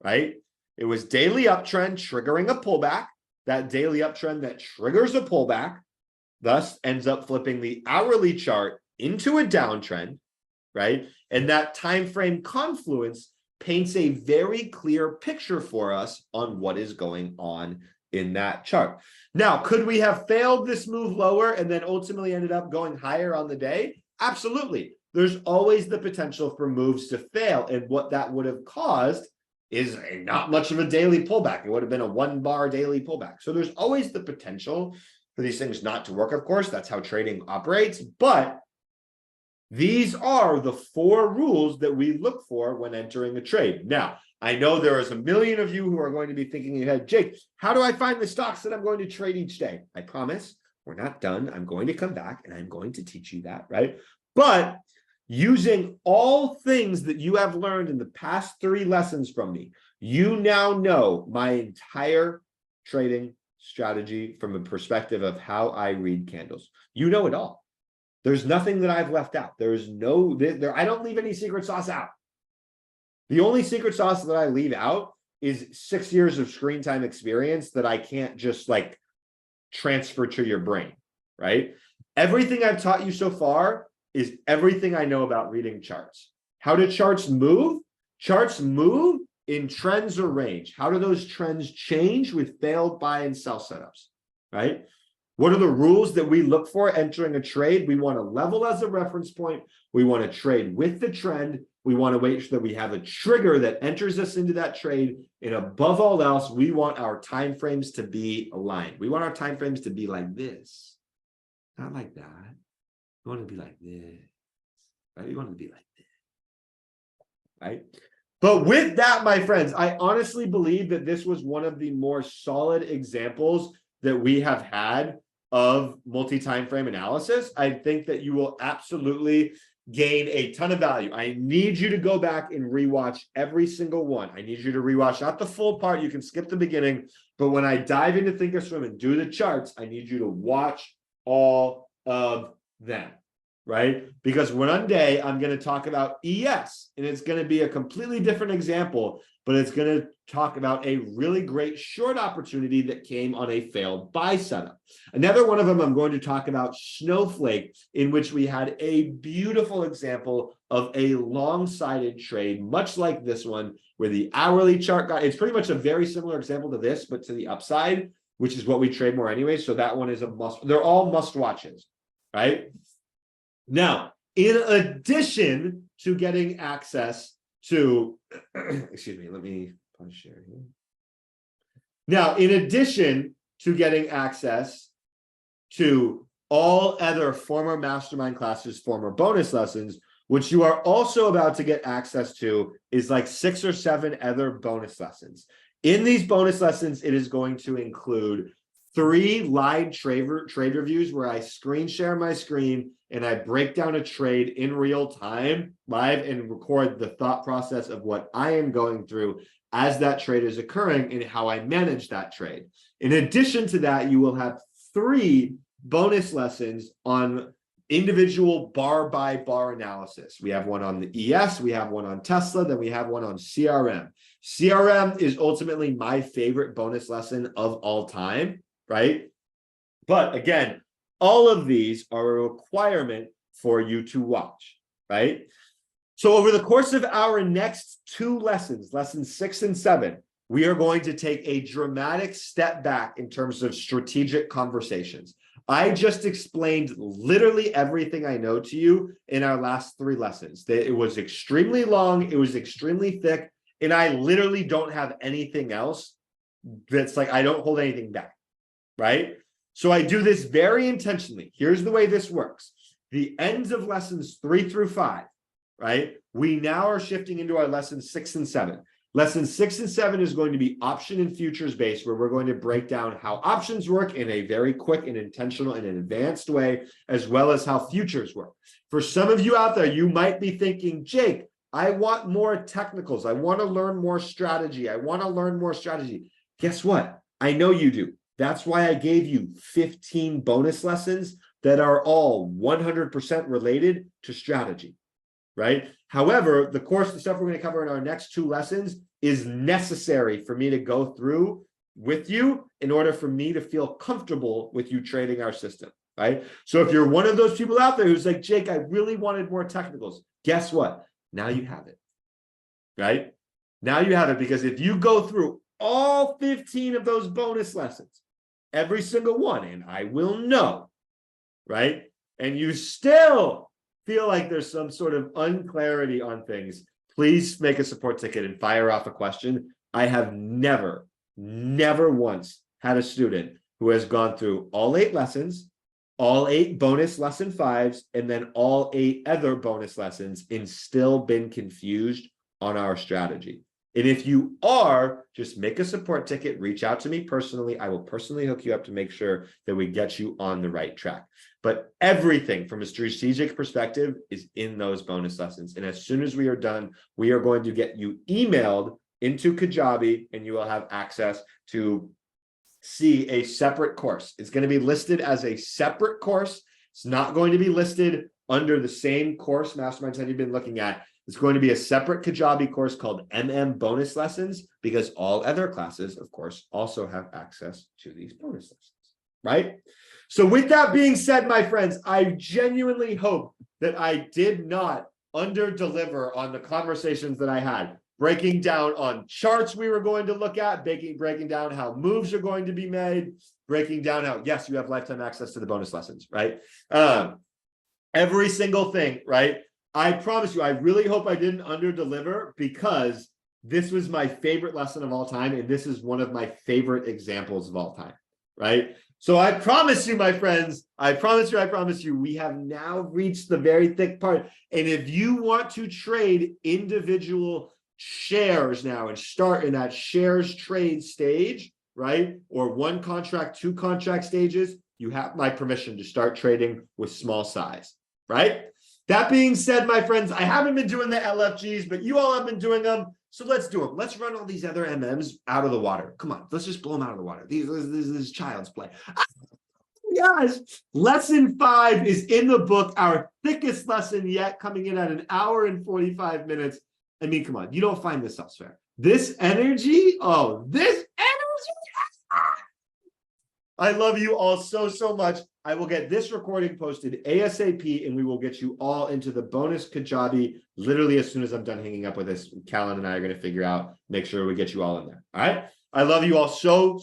right? It was daily uptrend triggering a pullback. That daily uptrend that triggers a pullback, thus ends up flipping the hourly chart into a downtrend, right? And that time frame confluence paints a very clear picture for us on what is going on in that chart. Now, could we have failed this move lower and then ultimately ended up going higher on the day? Absolutely. There's always the potential for moves to fail. And what that would have caused is not much of a daily pullback. It would have been a 1-bar daily pullback. So there's always the potential for these things not to work, of course. That's how trading operates. But these are the 4 rules that we look for when entering a trade. Now, I know there is a million of you who are going to be thinking in your head, Jake, how do I find the stocks that I'm going to trade each day? I promise we're not done. I'm going to come back and I'm going to teach you that, right? But using all things that you have learned in the past 3 lessons from me, you now know my entire trading strategy from a perspective of how I read candles. You know it all. There's nothing that I've left out. There's no, I don't leave any secret sauce out. The only secret sauce that I leave out is 6 years of screen time experience that I can't just like transfer to your brain, right? Everything I've taught you so far is everything I know about reading charts. How do charts move? Charts move in trends or range. How do those trends change with failed buy and sell setups, right? What are the rules that we look for entering a trade? We want to level as a reference point. We want to trade with the trend. We want to wait so that we have a trigger that enters us into that trade. And above all else, we want our time frames to be aligned. We want our time frames to be like this, not like that. We want to be like this, right? We want to be like this, right? But with that, my friends, I honestly believe that this was one of the more solid examples that we have had of multi-time frame analysis. I think that you will absolutely gain a ton of value. I need you to go back and rewatch every single one. I need you to rewatch, not the full part. You can skip the beginning, but when I dive into Thinkorswim and do the charts, I need you to watch all of them, right? Because one day I'm going to talk about ES, and it's going to be a completely different example, but it's going to talk about a really great short opportunity that came on a failed buy setup. Another one of them, I'm going to talk about Snowflake, in which we had a beautiful example of a long-sided trade, much like this one, where the hourly chart got, it's pretty much a very similar example to this, but to the upside, which is what we trade more anyway. So that one is a must. They're all must watches, right? Now, in addition to getting access to, excuse me, let me pause share here. Now, in addition to getting access to all other former mastermind classes, former bonus lessons, what you are also about to get access to is like 6 or 7 other bonus lessons. In these bonus lessons, it is going to include 3 live trade reviews where I screen share my screen and I break down a trade in real time, live, and record the thought process of what I am going through as that trade is occurring and how I manage that trade. In addition to that, you will have 3 bonus lessons on individual bar by bar analysis. We have one on the ES, we have one on Tesla, then we have one on CRM. CRM is ultimately my favorite bonus lesson of all time, right? But again, all of these are a requirement for you to watch, right? So over the course of our next 2 lessons, lessons 6 and 7, we are going to take a dramatic step back in terms of strategic conversations. I just explained literally everything I know to you in our last 3 lessons. It was extremely long, it was extremely thick, and I literally don't have anything else that's like, I don't hold anything back, right? So I do this very intentionally. Here's the way this works. The ends of lessons 3 through 5, right? We now are shifting into our lessons 6 and 7. Lesson 6 and 7 is going to be option and futures based, where we're going to break down how options work in a very quick and intentional and advanced way, as well as how futures work. For some of you out there, you might be thinking, Jake, I want more technicals. I want to learn more strategy. I want to learn more strategy. Guess what? I know you do. That's why I gave you 15 bonus lessons that are all 100% related to strategy, right? However, the stuff we're going to cover in our next 2 lessons is necessary for me to go through with you in order for me to feel comfortable with you trading our system, right? So if you're one of those people out there who's like, Jake, I really wanted more technicals, guess what? Now you have it, right? Now you have it, because if you go through all 15 of those bonus lessons, every single one, and I will know, right? And you still feel like there's some sort of unclarity on things, please make a support ticket and fire off a question. I have never once had a student who has gone through all 8 lessons, all 8 bonus lesson 5s, and then all 8 other bonus lessons and still been confused on our strategy. And if you are, just make a support ticket, reach out to me personally. I will personally hook you up to make sure that we get you on the right track. But everything from a strategic perspective is in those bonus lessons. And as soon as we are done, we are going to get you emailed into Kajabi, and you will have access to see a separate course. It's going to be listed as a separate course. It's not going to be listed under the same course masterminds that you've been looking at. It's going to be a separate Kajabi course called MM Bonus Lessons, because all other classes, of course, also have access to these bonus lessons, right? So with that being said, my friends, I genuinely hope that I did not under-deliver on the conversations that I had, breaking down on charts we were going to look at, breaking down how moves are going to be made, breaking down how, yes, you have lifetime access to the bonus lessons, right? Every single thing, right? I promise you, I really hope I didn't under-deliver, because this was my favorite lesson of all time, and this is one of my favorite examples of all time, right? So I promise you, my friends, I promise you, we have now reached the very thick part. And if you want to trade individual shares now and start in that shares trade stage, right? Or 1 contract, 2 contract stages, you have my permission to start trading with small size, right? That being said, my friends, I haven't been doing the LFGs, but you all have been doing them. So let's do them. Let's run all these other MMs out of the water. Come on, let's just blow them out of the water. This is child's play. Guys, lesson 5 is in the book, our thickest lesson yet, coming in at 1 hour and 45 minutes. I mean, come on, you don't find this elsewhere. This energy, this energy. I love you all so much. I will get this recording posted ASAP, and we will get you all into the bonus Kajabi literally as soon as I'm done hanging up with this. Callan and I are going to figure out, make sure we get you all in there. All right. I love you all so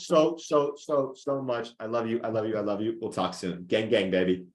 much. I love you. We'll talk soon. Gang, baby.